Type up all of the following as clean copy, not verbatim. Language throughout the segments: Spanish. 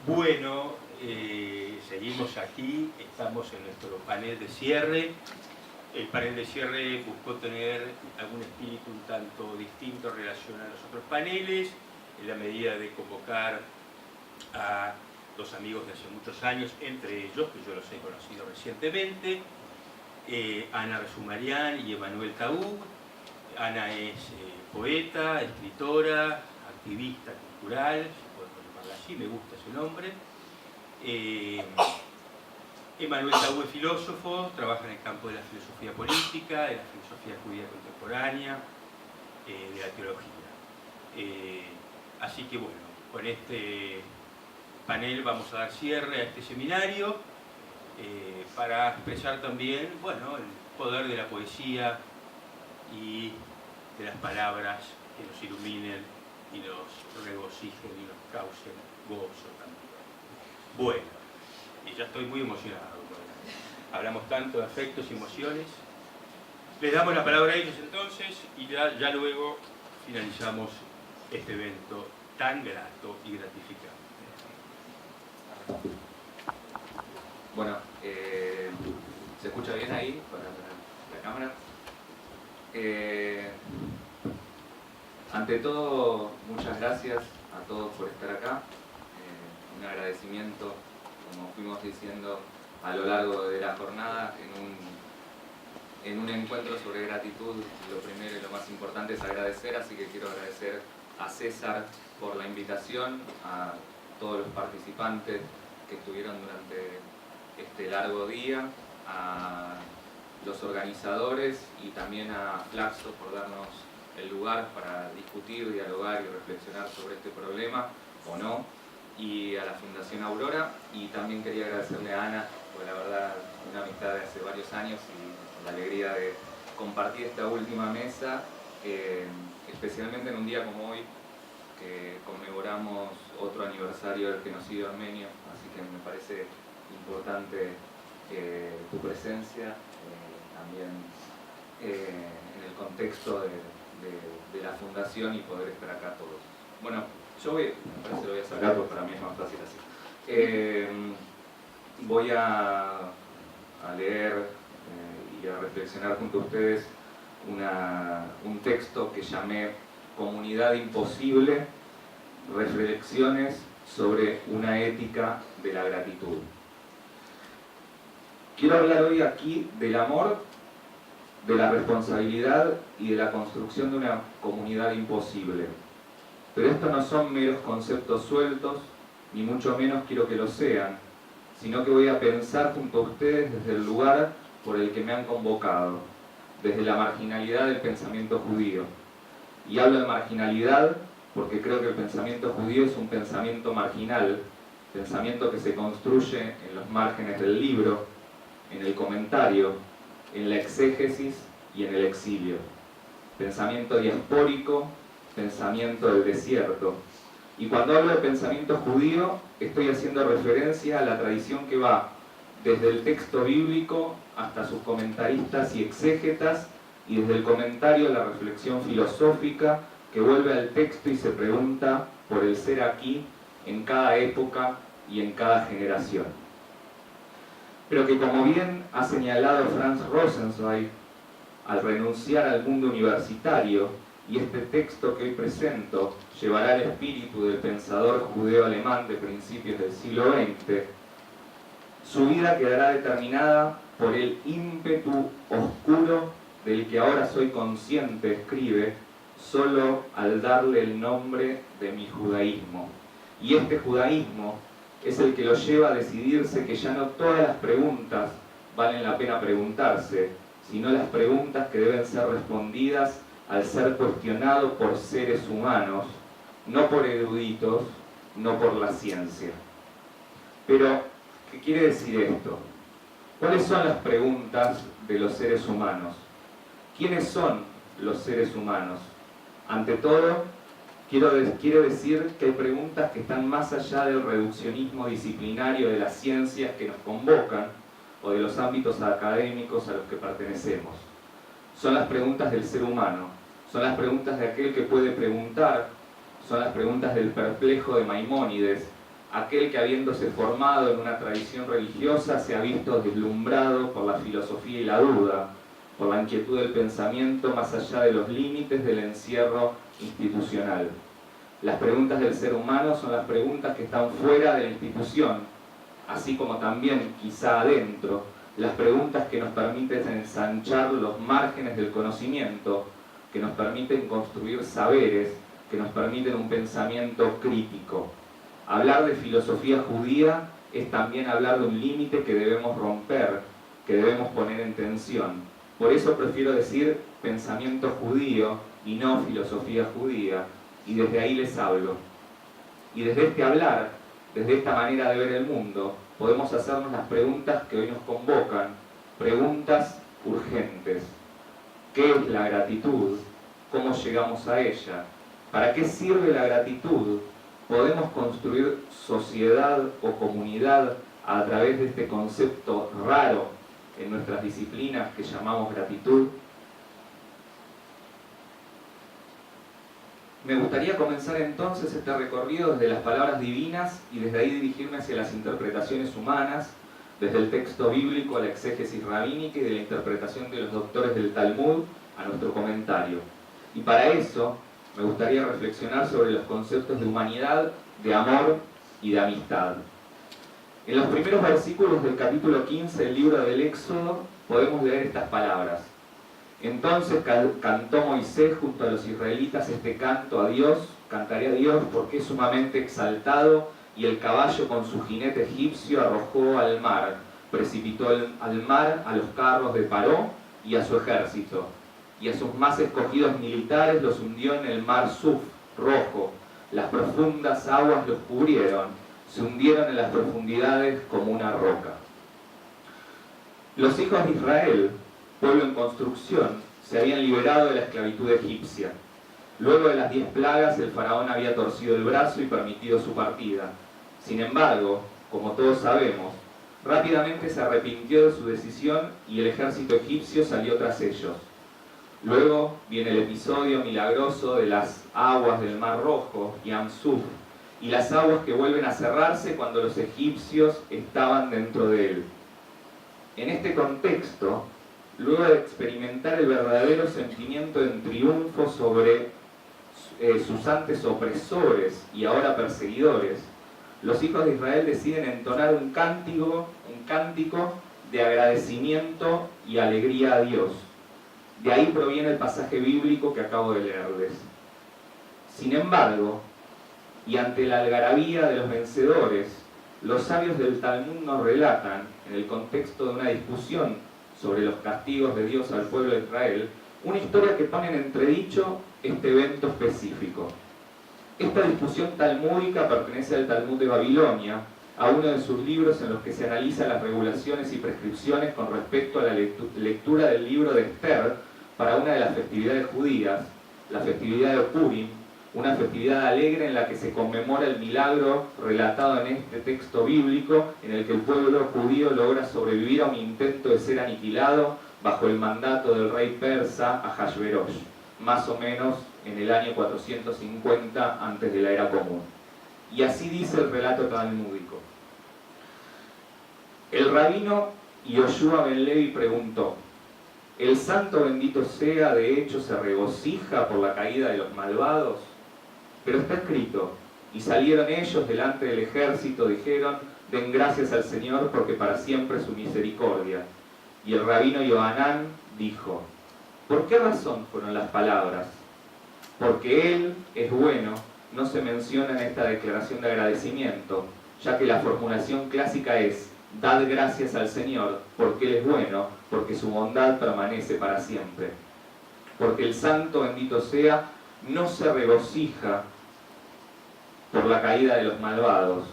Bueno, seguimos aquí, estamos en nuestro panel de cierre. El panel de cierre buscó tener algún espíritu un tanto distinto en relación a los otros paneles, en la medida de convocar a dos amigos de hace muchos años, entre ellos, que yo los he conocido recientemente, Ana Resumarian y Emanuel Taúb. Ana es poeta, escritora, activista cultural, así, me gusta ese nombre. Emanuel Taúb es filósofo, trabaja en el campo de la filosofía política, de la filosofía judía contemporánea, de la teología. Así que bueno, con este panel vamos a dar cierre a este seminario para expresar también, bueno, el poder de la poesía y de las palabras que nos iluminen y nos regocijen y nos causen gozo también. Bueno, y ya estoy muy emocionado. Hablamos tanto de afectos y emociones. Les damos la palabra a ellos entonces y ya luego finalizamos este evento tan grato y gratificante. Bueno, ¿se escucha bien ahí para la cámara? Ante todo, muchas gracias a todos por estar acá. Un agradecimiento, como fuimos diciendo a lo largo de la jornada, en un encuentro sobre gratitud, lo primero y lo más importante es agradecer, así que quiero agradecer a César por la invitación, a todos los participantes que estuvieron durante este largo día, a los organizadores y también a Flaxo por darnos el lugar para discutir, dialogar y reflexionar sobre este problema, o no, y a la Fundación Aurora. Y también quería agradecerle a Ana, porque la verdad, una amistad de hace varios años y la alegría de compartir esta última mesa, especialmente en un día como hoy, que conmemoramos otro aniversario del genocidio armenio, así que me parece importante tu presencia también en el contexto de la fundación y poder estar acá todos. Bueno, yo me parece lo voy a sacar porque para mí es más fácil así. Voy a leer y a reflexionar junto a ustedes un texto que llamé Comunidad Imposible, reflexiones sobre una ética de la gratitud. Quiero hablar hoy aquí del amor, de la responsabilidad y de la construcción de una comunidad imposible. Pero estos no son meros conceptos sueltos, ni mucho menos quiero que lo sean, sino que voy a pensar junto a ustedes desde el lugar por el que me han convocado, desde la marginalidad del pensamiento judío. Y hablo de marginalidad porque creo que el pensamiento judío es un pensamiento marginal, pensamiento que se construye en los márgenes del libro, en el comentario, en la exégesis y en el exilio. Pensamiento diaspórico, pensamiento del desierto. Y cuando hablo de pensamiento judío, estoy haciendo referencia a la tradición que va desde el texto bíblico hasta sus comentaristas y exégetas, y desde el comentario a la reflexión filosófica que vuelve al texto y se pregunta por el ser aquí en cada época y en cada generación. Pero que, como bien ha señalado Franz Rosenzweig, al renunciar al mundo universitario, y este texto que hoy presento llevará el espíritu del pensador judeo-alemán de principios del siglo XX, su vida quedará determinada por el ímpetu oscuro del que ahora soy consciente, escribe, solo al darle el nombre de mi judaísmo. Y este judaísmo es el que lo lleva a decidirse que ya no todas las preguntas valen la pena preguntarse, sino las preguntas que deben ser respondidas al ser cuestionado por seres humanos, no por eruditos, no por la ciencia. Pero, ¿qué quiere decir esto? ¿Cuáles son las preguntas de los seres humanos? ¿Quiénes son los seres humanos? Ante todo, quiero decir que hay preguntas que están más allá del reduccionismo disciplinario de las ciencias que nos convocan o de los ámbitos académicos a los que pertenecemos. Son las preguntas del ser humano, son las preguntas de aquel que puede preguntar, son las preguntas del perplejo de Maimónides, aquel que habiéndose formado en una tradición religiosa se ha visto deslumbrado por la filosofía y la duda, por la inquietud del pensamiento más allá de los límites del encierro institucional. Las preguntas del ser humano son las preguntas que están fuera de la institución, así como también, quizá adentro, las preguntas que nos permiten ensanchar los márgenes del conocimiento, que nos permiten construir saberes, que nos permiten un pensamiento crítico. Hablar de filosofía judía es también hablar de un límite que debemos romper, que debemos poner en tensión. Por eso prefiero decir pensamiento judío y no filosofía judía, y desde ahí les hablo. Y desde este hablar, desde esta manera de ver el mundo, podemos hacernos las preguntas que hoy nos convocan, preguntas urgentes. ¿Qué es la gratitud? ¿Cómo llegamos a ella? ¿Para qué sirve la gratitud? ¿Podemos construir sociedad o comunidad a través de este concepto raro en nuestras disciplinas que llamamos gratitud? Me gustaría comenzar entonces este recorrido desde las palabras divinas y desde ahí dirigirme hacia las interpretaciones humanas, desde el texto bíblico a la exégesis rabínica y de la interpretación de los doctores del Talmud a nuestro comentario. Y para eso me gustaría reflexionar sobre los conceptos de humanidad, de amor y de amistad. En los primeros versículos del capítulo 15 del libro del Éxodo podemos leer estas palabras. Entonces cantó Moisés junto a los israelitas este canto a Dios, cantaré a Dios porque es sumamente exaltado, y el caballo con su jinete egipcio arrojó al mar, precipitó al mar a los carros de Paró y a su ejército, y a sus más escogidos militares los hundió en el mar Suf, rojo, las profundas aguas los cubrieron, se hundieron en las profundidades como una roca. Los hijos de Israel, pueblo en construcción, se habían liberado de la esclavitud egipcia. Luego de las 10 plagas, el faraón había torcido el brazo y permitido su partida. Sin embargo, como todos sabemos, rápidamente se arrepintió de su decisión y el ejército egipcio salió tras ellos. Luego viene el episodio milagroso de las aguas del Mar Rojo, Yam Suf, y las aguas que vuelven a cerrarse cuando los egipcios estaban dentro de él. En este contexto, luego de experimentar el verdadero sentimiento de triunfo sobre sus antes opresores y ahora perseguidores, los hijos de Israel deciden entonar un cántico de agradecimiento y alegría a Dios. De ahí proviene el pasaje bíblico que acabo de leerles. Sin embargo, y ante la algarabía de los vencedores, los sabios del Talmud nos relatan, en el contexto de una discusión sobre los castigos de Dios al pueblo de Israel, una historia que pone en entredicho este evento específico. Esta discusión talmúdica pertenece al Talmud de Babilonia, a uno de sus libros en los que se analizan las regulaciones y prescripciones con respecto a la lectura del libro de Esther para una de las festividades judías, la festividad de Purim, una festividad alegre en la que se conmemora el milagro relatado en este texto bíblico, en el que el pueblo judío logra sobrevivir a un intento de ser aniquilado bajo el mandato del rey persa Ahasverosh, más o menos en el año 450 antes de la era común. Y así dice el relato talmúdico. El rabino Yoshua ben Levi preguntó: ¿el santo bendito sea de hecho se regocija por la caída de los malvados? Pero está escrito: y salieron ellos delante del ejército, dijeron: den gracias al Señor porque para siempre es su misericordia. Y el rabino Yohanan dijo: ¿por qué razón fueron las palabras? Porque Él es bueno, no se menciona en esta declaración de agradecimiento, ya que la formulación clásica es: dad gracias al Señor porque Él es bueno, porque su bondad permanece para siempre. Porque el santo bendito sea no se regocija por la caída de los malvados,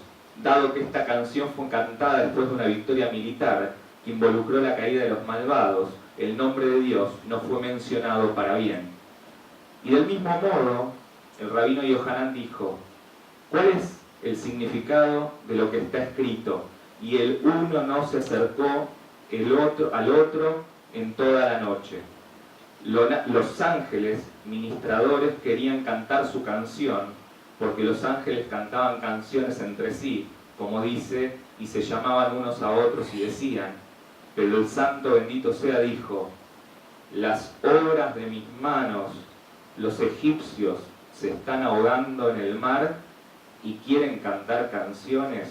dado que esta canción fue cantada después de una victoria militar que involucró la caída de los malvados, el nombre de Dios no fue mencionado para bien. Y del mismo modo, el rabino Yohanan dijo: ¿cuál es el significado de lo que está escrito? Y el uno no se acercó al otro en toda la noche. Los ángeles ministradores querían cantar su canción, porque los ángeles cantaban canciones entre sí, como dice, y se llamaban unos a otros y decían, pero el santo bendito sea dijo, las obras de mis manos, los egipcios se están ahogando en el mar y quieren cantar canciones.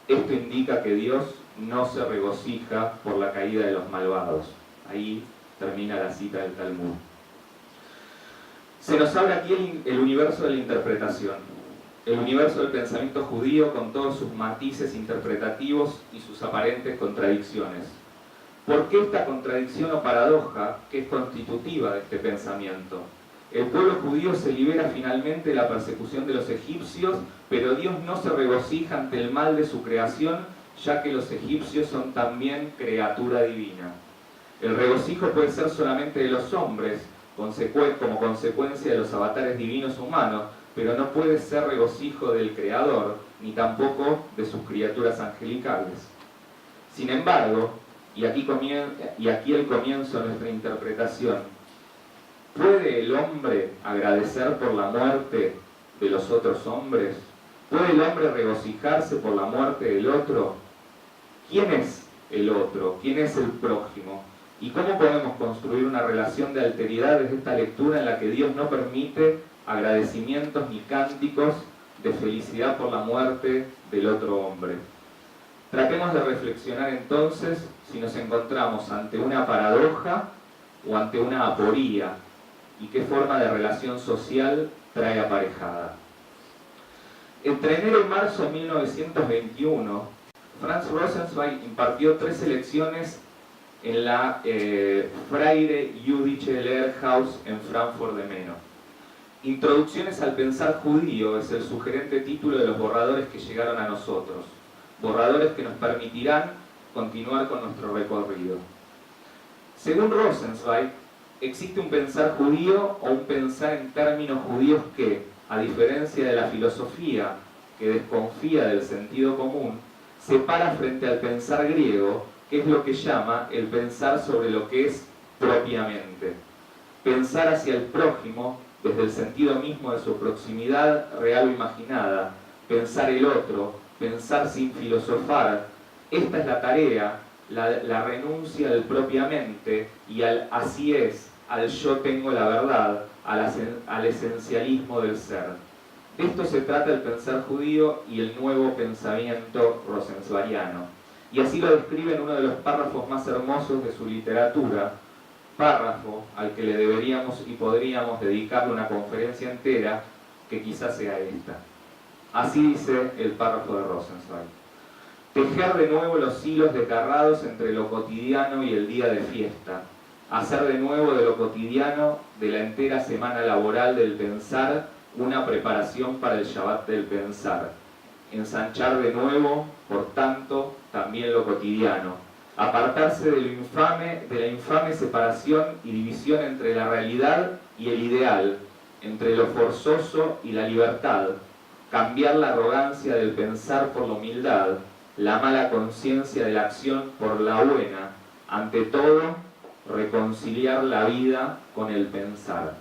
Esto indica que Dios no se regocija por la caída de los malvados. Ahí termina la cita del Talmud. Se nos abre aquí el universo de la interpretación, el universo del pensamiento judío con todos sus matices interpretativos y sus aparentes contradicciones. ¿Por qué esta contradicción o paradoja que es constitutiva de este pensamiento? El pueblo judío se libera finalmente de la persecución de los egipcios, pero Dios no se regocija ante el mal de su creación, ya que los egipcios son también criatura divina. El regocijo puede ser solamente de los hombres, como consecuencia de los avatares divinos humanos, pero no puede ser regocijo del Creador, ni tampoco de sus criaturas angelicales. Sin embargo, y aquí el comienzo de nuestra interpretación, ¿puede el hombre agradecer por la muerte de los otros hombres? ¿Puede el hombre regocijarse por la muerte del otro? ¿Quién es el otro? ¿Quién es el prójimo? ¿Y cómo podemos construir una relación de alteridad desde esta lectura en la que Dios no permite agradecimientos ni cánticos de felicidad por la muerte del otro hombre? Tratemos de reflexionar entonces si nos encontramos ante una paradoja o ante una aporía y qué forma de relación social trae aparejada. Entre enero y marzo de 1921, Franz Rosenzweig impartió 3 lecciones en la Freie Jüdische Lehrhaus en Frankfurt de Meno. Introducciones al pensar judío es el sugerente título de los borradores que llegaron a nosotros, borradores que nos permitirán continuar con nuestro recorrido. Según Rosenzweig, existe un pensar judío o un pensar en términos judíos que, a diferencia de la filosofía que desconfía del sentido común, se para frente al pensar griego, que es lo que llama el pensar sobre lo que es propiamente. Pensar hacia el prójimo desde el sentido mismo de su proximidad real o imaginada, pensar el otro, pensar sin filosofar. Esta es la tarea, la renuncia del propiamente y al así es, al yo tengo la verdad, al esencialismo del ser. De esto se trata el pensar judío y el nuevo pensamiento rosenzweiriano. Y así lo describe en uno de los párrafos más hermosos de su literatura, párrafo al que le deberíamos y podríamos dedicarle una conferencia entera, que quizás sea esta. Así dice el párrafo de Rosenzweig. Tejer de nuevo los hilos desgarrados entre lo cotidiano y el día de fiesta. Hacer de nuevo de lo cotidiano, de la entera semana laboral del pensar, una preparación para el Shabbat del pensar. Ensanchar de nuevo, por tanto, también lo cotidiano. Apartarse de la infame separación y división entre la realidad y el ideal, entre lo forzoso y la libertad. Cambiar la arrogancia del pensar por la humildad, la mala conciencia de la acción por la buena. Ante todo, reconciliar la vida con el pensar.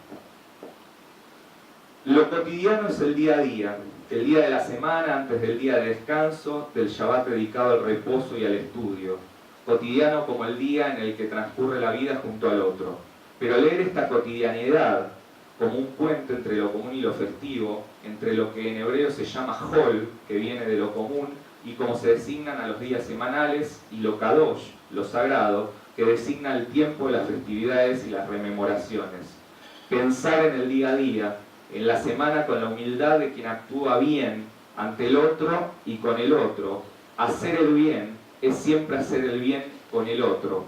Lo cotidiano es el día a día, el día de la semana antes del día de descanso, del Shabbat dedicado al reposo y al estudio. Cotidiano como el día en el que transcurre la vida junto al otro. Pero leer esta cotidianidad como un puente entre lo común y lo festivo, entre lo que en hebreo se llama Hol, que viene de lo común, y como se designan a los días semanales, y lo Kadosh, lo sagrado, que designa el tiempo de las festividades y las rememoraciones. Pensar en el día a día, en la semana con la humildad de quien actúa bien ante el otro y con el otro. Hacer el bien es siempre hacer el bien con el otro.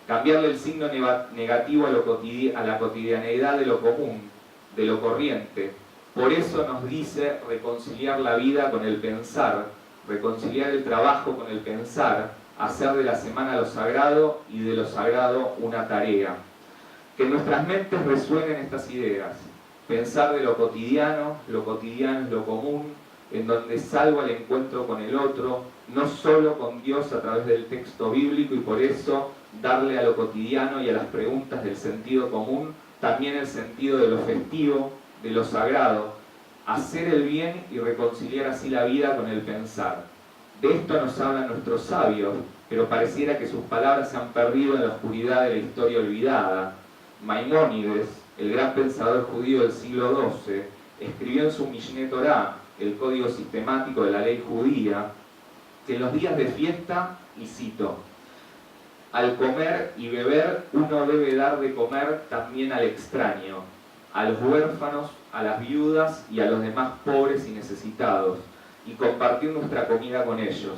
Cambiarle el signo negativo a la cotidianeidad de lo común, de lo corriente. Por eso nos dice reconciliar la vida con el pensar, reconciliar el trabajo con el pensar, hacer de la semana lo sagrado y de lo sagrado una tarea. Que en nuestras mentes resuenen estas ideas. Pensar de lo cotidiano es lo común, en donde salgo al encuentro con el otro, no solo con Dios a través del texto bíblico, y por eso darle a lo cotidiano y a las preguntas del sentido común también el sentido de lo festivo, de lo sagrado, hacer el bien y reconciliar así la vida con el pensar. De esto nos hablan nuestros sabios, pero pareciera que sus palabras se han perdido en la oscuridad de la historia olvidada. Maimónides, el gran pensador judío del siglo XII, escribió en su Mishneh Torah, el código sistemático de la ley judía, que en los días de fiesta, y cito, al comer y beber uno debe dar de comer también al extraño, a los huérfanos, a las viudas y a los demás pobres y necesitados, y compartir nuestra comida con ellos.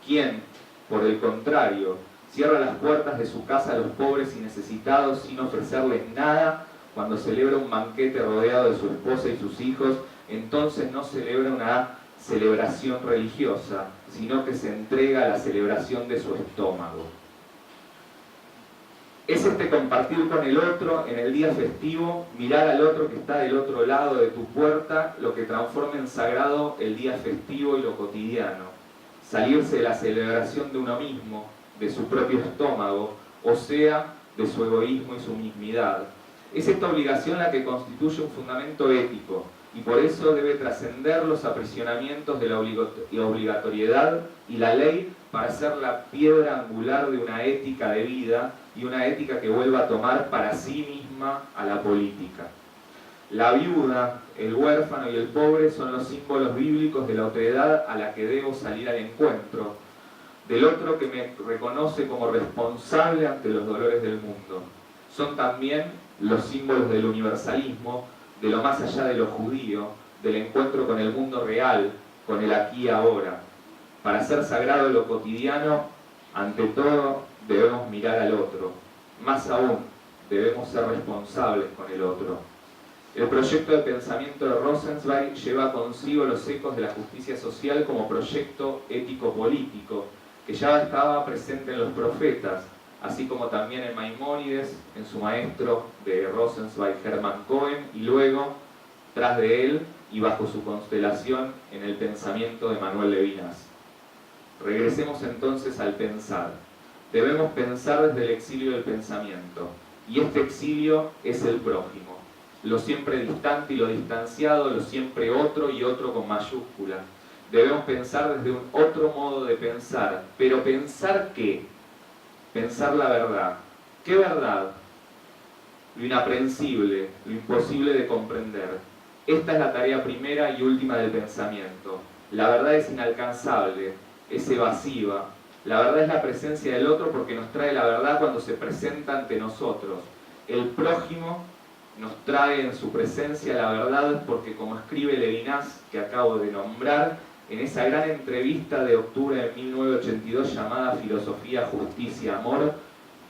Quien, por el contrario, cierra las puertas de su casa a los pobres y necesitados sin ofrecerles nada, cuando celebra un banquete rodeado de su esposa y sus hijos, entonces no celebra una celebración religiosa, sino que se entrega a la celebración de su estómago. Es este compartir con el otro en el día festivo, mirar al otro que está del otro lado de tu puerta, lo que transforma en sagrado el día festivo y lo cotidiano. Salirse de la celebración de uno mismo, de su propio estómago, o sea, de su egoísmo y su mismidad. Es esta obligación la que constituye un fundamento ético, y por eso debe trascender los aprisionamientos de la obligatoriedad y la ley para ser la piedra angular de una ética de vida y una ética que vuelva a tomar para sí misma a la política. La viuda, el huérfano y el pobre son los símbolos bíblicos de la otredad a la que debo salir al encuentro, del otro que me reconoce como responsable ante los dolores del mundo. Son también los símbolos del universalismo, de lo más allá de lo judío, del encuentro con el mundo real, con el aquí y ahora. Para ser sagrado lo cotidiano, ante todo debemos mirar al otro. Más aún, debemos ser responsables con el otro. El proyecto de pensamiento de Rosenzweig lleva consigo los ecos de la justicia social como proyecto ético-político, que ya estaba presente en los profetas, así como también en Maimónides, en su maestro de Rosenzweig, Hermann Cohen, y luego, tras de él y bajo su constelación, en el pensamiento de Manuel Levinas. Regresemos entonces al pensar. Debemos pensar desde el exilio del pensamiento, y este exilio es el prójimo, lo siempre distante y lo distanciado, lo siempre otro y otro con mayúscula. Debemos pensar desde un otro modo de pensar, pero ¿pensar qué? Pensar la verdad. ¿Qué verdad? Lo inaprehensible, lo imposible de comprender. Esta es la tarea primera y última del pensamiento. La verdad es inalcanzable, es evasiva. La verdad es la presencia del otro porque nos trae la verdad cuando se presenta ante nosotros. El prójimo nos trae en su presencia la verdad porque, como escribe Levinas, que acabo de nombrar, en esa gran entrevista de octubre de 1982 llamada Filosofía, Justicia, Amor,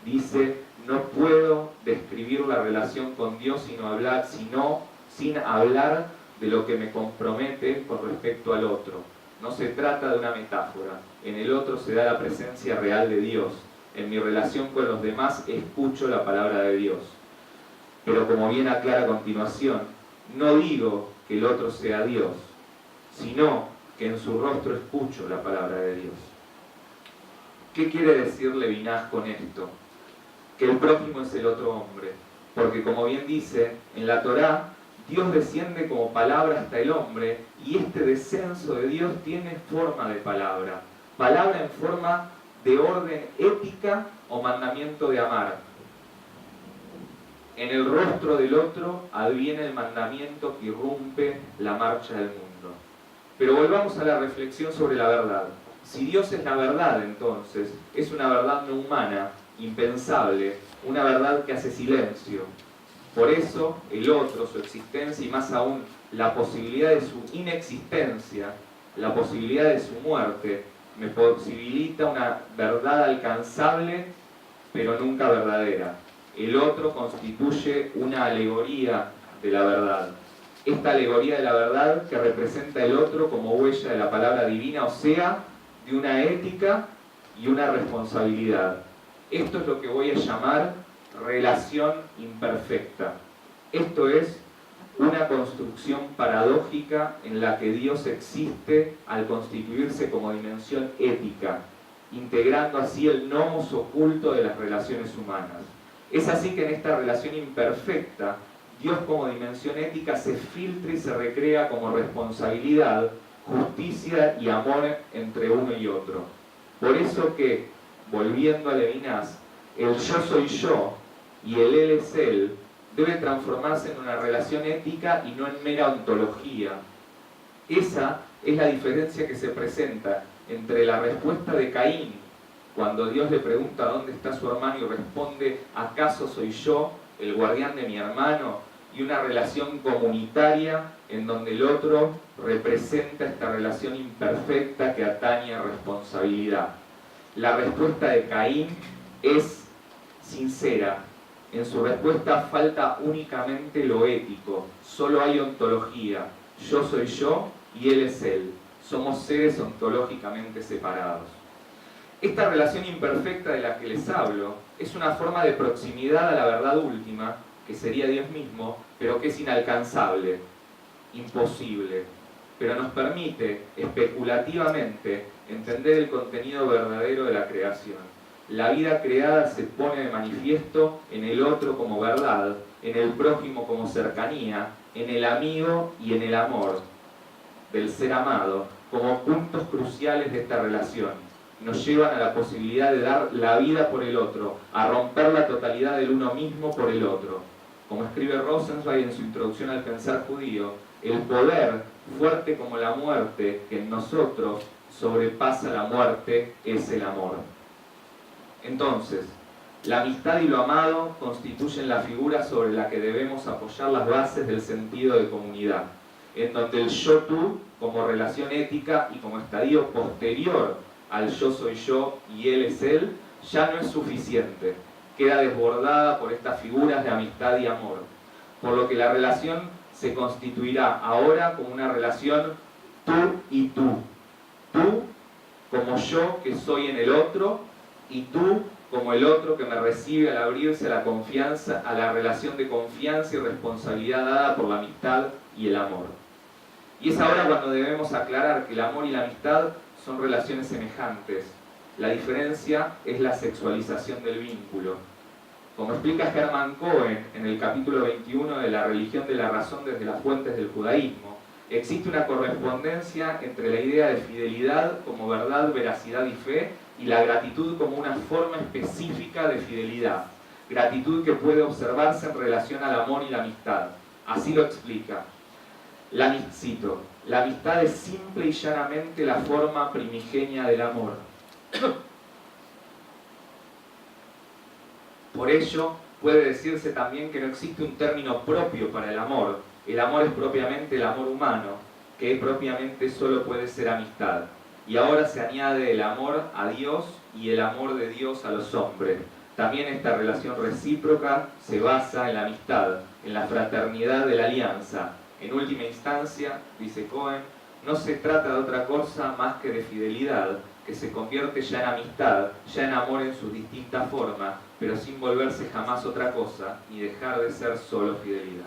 dice: no puedo describir la relación con Dios sin hablar de lo que me compromete con respecto al otro. No se trata de una metáfora. En el otro se da la presencia real de Dios. En mi relación con los demás escucho la palabra de Dios. Pero como bien aclara a continuación, no digo que el otro sea Dios, sino que en su rostro escucho la palabra de Dios. ¿Qué quiere decir Levinas con esto? Que el prójimo es el otro hombre, porque como bien dice, en la Torá, Dios desciende como palabra hasta el hombre, y este descenso de Dios tiene forma de palabra en forma de orden ética o mandamiento de amar. En el rostro del otro adviene el mandamiento que irrumpe la marcha del mundo. Pero volvamos a la reflexión sobre la verdad. Si Dios es la verdad, entonces, es una verdad no humana, impensable, una verdad que hace silencio. Por eso, el otro, su existencia y más aún la posibilidad de su inexistencia, la posibilidad de su muerte, me posibilita una verdad alcanzable, pero nunca verdadera. El otro constituye una alegoría de la verdad. Esta alegoría de la verdad que representa el otro como huella de la palabra divina, o sea, de una ética y una responsabilidad. Esto es lo que voy a llamar relación imperfecta. Esto es una construcción paradójica en la que Dios existe al constituirse como dimensión ética, integrando así el nomos oculto de las relaciones humanas. Es así que en esta relación imperfecta, Dios como dimensión ética se filtra y se recrea como responsabilidad, justicia y amor entre uno y otro. Por eso que, volviendo a Levinas, el yo soy yo y el él es él debe transformarse en una relación ética y no en mera ontología. Esa es la diferencia que se presenta entre la respuesta de Caín, cuando Dios le pregunta dónde está su hermano y responde, ¿acaso soy yo el guardián de mi hermano? Y una relación comunitaria en donde el otro representa esta relación imperfecta que atañe a responsabilidad. La respuesta de Caín es sincera. En su respuesta falta únicamente lo ético. Solo hay ontología. Yo soy yo y él es él. Somos seres ontológicamente separados. Esta relación imperfecta de la que les hablo es una forma de proximidad a la verdad última, que sería Dios mismo, pero que es inalcanzable, imposible, pero nos permite especulativamente entender el contenido verdadero de la creación. La vida creada se pone de manifiesto en el otro como verdad, en el prójimo como cercanía, en el amigo y en el amor del ser amado, como puntos cruciales de esta relación. Nos llevan a la posibilidad de dar la vida por el otro, a romper la totalidad del uno mismo por el otro. Como escribe Rosenzweig en su introducción al pensar judío, el poder, fuerte como la muerte, que en nosotros sobrepasa la muerte, es el amor. Entonces, la amistad y lo amado constituyen la figura sobre la que debemos apoyar las bases del sentido de comunidad, en donde el yo-tú, como relación ética y como estadio posterior al yo soy yo y él es él, ya no es suficiente. Queda desbordada por estas figuras de amistad y amor, por lo que la relación se constituirá ahora como una relación tú y tú. Tú como yo que soy en el otro y tú como el otro que me recibe al abrirse a la confianza, a la relación de confianza y responsabilidad dada por la amistad y el amor. Y es ahora cuando debemos aclarar que el amor y la amistad son relaciones semejantes. La diferencia es la sexualización del vínculo. Como explica Hermann Cohen en el capítulo 21 de La religión de la razón desde las fuentes del judaísmo, existe una correspondencia entre la idea de fidelidad como verdad, veracidad y fe y la gratitud como una forma específica de fidelidad. Gratitud que puede observarse en relación al amor y la amistad. Así lo explica. Cito, la amistad es simple y llanamente la forma primigenia del amor. Por ello, puede decirse también que no existe un término propio para el amor. El amor es propiamente el amor humano, que propiamente solo puede ser amistad. Y ahora se añade el amor a Dios y el amor de Dios a los hombres. También esta relación recíproca se basa en la amistad, en la fraternidad de la alianza. En última instancia, dice Cohen, no se trata de otra cosa más que de fidelidad, que se convierte ya en amistad, ya en amor en sus distintas formas, pero sin volverse jamás otra cosa, ni dejar de ser solo fidelidad.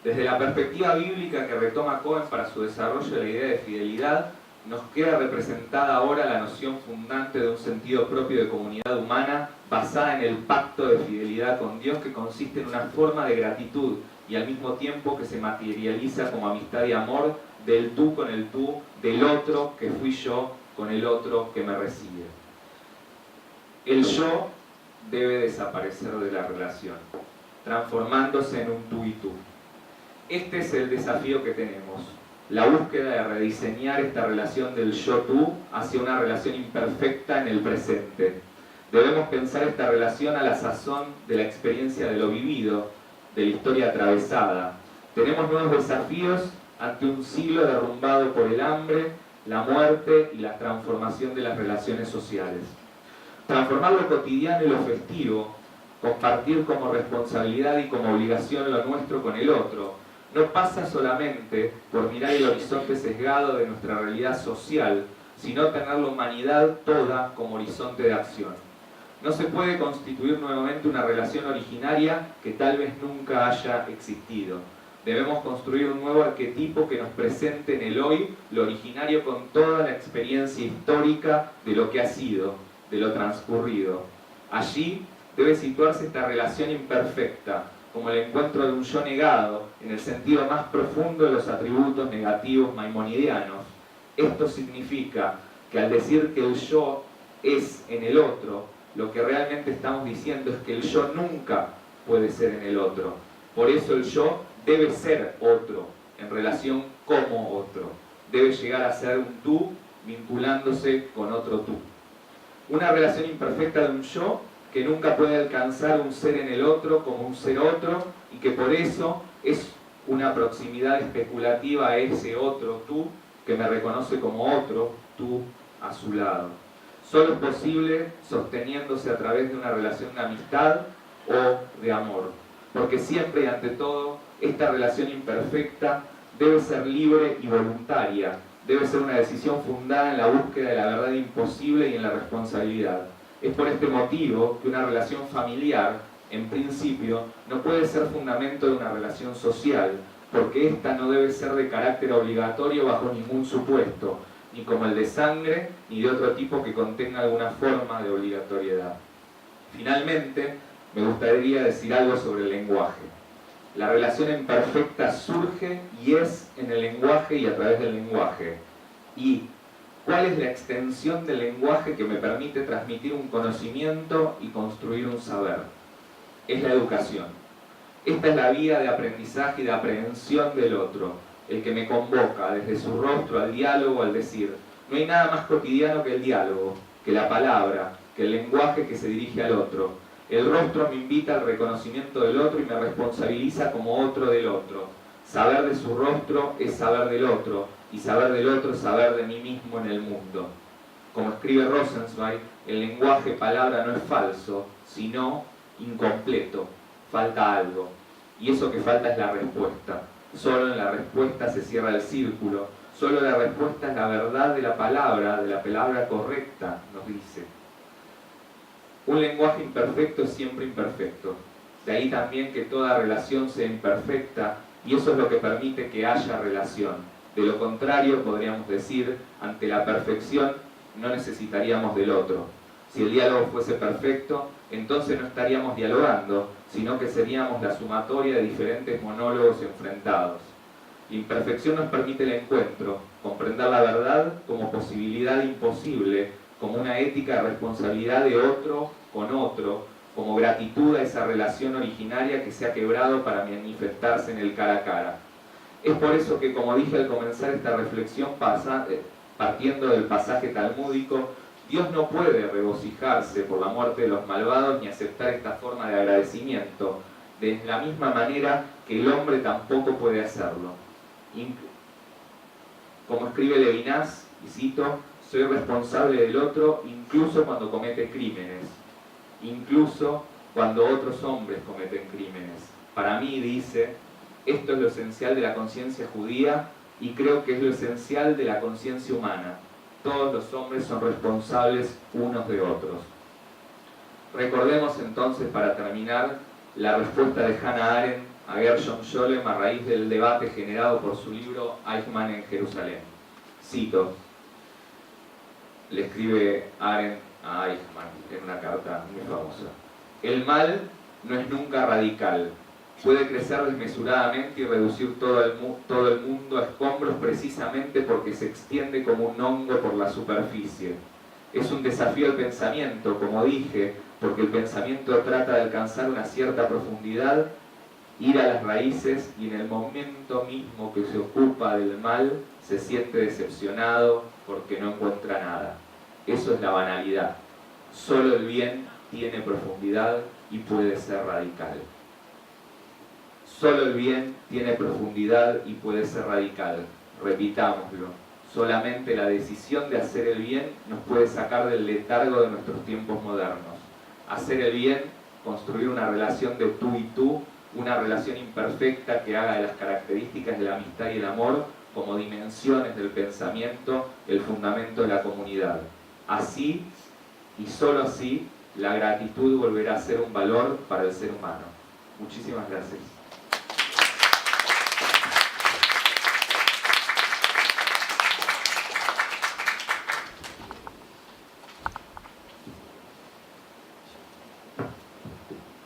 Desde la perspectiva bíblica que retoma Cohen para su desarrollo de la idea de fidelidad, nos queda representada ahora la noción fundante de un sentido propio de comunidad humana basada en el pacto de fidelidad con Dios, que consiste en una forma de gratitud y al mismo tiempo que se materializa como amistad y amor del tú con el tú, del otro que fui yo con el otro que me recibe. El yo debe desaparecer de la relación, transformándose en un tú y tú. Este es el desafío que tenemos, la búsqueda de rediseñar esta relación del yo-tú hacia una relación imperfecta en el presente. Debemos pensar esta relación a la sazón de la experiencia de lo vivido, de la historia atravesada. Tenemos nuevos desafíos ante un siglo derrumbado por el hambre, la muerte y la transformación de las relaciones sociales. Transformar lo cotidiano y lo festivo, compartir como responsabilidad y como obligación lo nuestro con el otro, no pasa solamente por mirar el horizonte sesgado de nuestra realidad social, sino tener la humanidad toda como horizonte de acción. No se puede constituir nuevamente una relación originaria que tal vez nunca haya existido. Debemos construir un nuevo arquetipo que nos presente en el hoy lo originario con toda la experiencia histórica de lo que ha sido, de lo transcurrido. Allí debe situarse esta relación imperfecta, como el encuentro de un yo negado en el sentido más profundo de los atributos negativos maimonidianos. Esto significa que al decir que el yo es en el otro, lo que realmente estamos diciendo es que el yo nunca puede ser en el otro. Por eso el yo debe ser otro, en relación como otro. Debe llegar a ser un tú vinculándose con otro tú. Una relación imperfecta de un yo que nunca puede alcanzar un ser en el otro como un ser otro y que por eso es una proximidad especulativa a ese otro tú que me reconoce como otro tú a su lado. Solo es posible sosteniéndose a través de una relación de amistad o de amor, porque siempre y ante todo esta relación imperfecta debe ser libre y voluntaria, debe ser una decisión fundada en la búsqueda de la verdad imposible y en la responsabilidad. Es por este motivo que una relación familiar, en principio, no puede ser fundamento de una relación social, porque ésta no debe ser de carácter obligatorio bajo ningún supuesto, ni como el de sangre, ni de otro tipo que contenga alguna forma de obligatoriedad. Finalmente, me gustaría decir algo sobre el lenguaje. La relación imperfecta surge y es en el lenguaje y a través del lenguaje. ¿Y cuál es la extensión del lenguaje que me permite transmitir un conocimiento y construir un saber? Es la educación. Esta es la vía de aprendizaje y de aprehensión del otro, el que me convoca desde su rostro al diálogo, al decir, no hay nada más cotidiano que el diálogo, que la palabra, que el lenguaje que se dirige al otro. El rostro me invita al reconocimiento del otro y me responsabiliza como otro del otro. Saber de su rostro es saber del otro, y saber del otro es saber de mí mismo en el mundo. Como escribe Rosenzweig, el lenguaje palabra no es falso, sino incompleto. Falta algo. Y eso que falta es la respuesta. Solo en la respuesta se cierra el círculo. Solo la respuesta es la verdad de la palabra correcta, nos dice. Un lenguaje imperfecto es siempre imperfecto. De ahí también que toda relación sea imperfecta, y eso es lo que permite que haya relación. De lo contrario, podríamos decir, ante la perfección no necesitaríamos del otro. Si el diálogo fuese perfecto, entonces no estaríamos dialogando, sino que seríamos la sumatoria de diferentes monólogos enfrentados. La imperfección nos permite el encuentro, comprender la verdad como posibilidad imposible, como una ética de responsabilidad de otro con otro, como gratitud a esa relación originaria que se ha quebrado para manifestarse en el cara a cara. Es por eso que, como dije al comenzar esta reflexión partiendo del pasaje talmúdico, Dios no puede regocijarse por la muerte de los malvados ni aceptar esta forma de agradecimiento, de la misma manera que el hombre tampoco puede hacerlo. Como escribe Levinas, y cito, soy responsable del otro incluso cuando comete crímenes, incluso cuando otros hombres cometen crímenes. Para mí, dice, esto es lo esencial de la conciencia judía y creo que es lo esencial de la conciencia humana. Todos los hombres son responsables unos de otros. Recordemos entonces, para terminar, la respuesta de Hannah Arendt a Gershom Scholem a raíz del debate generado por su libro Eichmann en Jerusalén. Cito, le escribe Arendt a Eichmann en una carta muy famosa. El mal no es nunca radical. Puede crecer desmesuradamente y reducir todo el mundo a escombros precisamente porque se extiende como un hongo por la superficie. Es un desafío al pensamiento, como dije, porque el pensamiento trata de alcanzar una cierta profundidad, ir a las raíces y en el momento mismo que se ocupa del mal se siente decepcionado porque no encuentra nada. Eso es la banalidad. Solo el bien tiene profundidad y puede ser radical. Solo el bien tiene profundidad y puede ser radical. Repitámoslo. Solamente la decisión de hacer el bien nos puede sacar del letargo de nuestros tiempos modernos. Hacer el bien, construir una relación de tú y tú, una relación imperfecta que haga de las características de la amistad y el amor como dimensiones del pensamiento el fundamento de la comunidad. Así, y solo así, la gratitud volverá a ser un valor para el ser humano. Muchísimas gracias.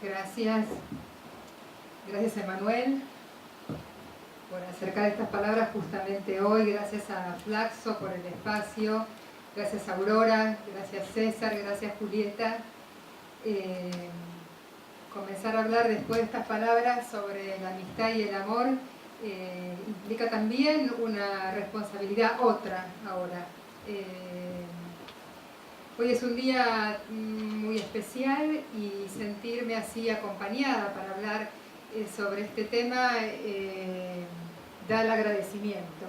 Gracias Gracias, Emanuel, por acercar estas palabras justamente hoy. Gracias a Flaxo por el espacio. Gracias, Aurora. Gracias, César. Gracias, Julieta. Comenzar a hablar después de estas palabras sobre la amistad y el amor implica también una responsabilidad otra ahora. Hoy es un día muy especial y sentirme así acompañada para hablar sobre este tema da el agradecimiento.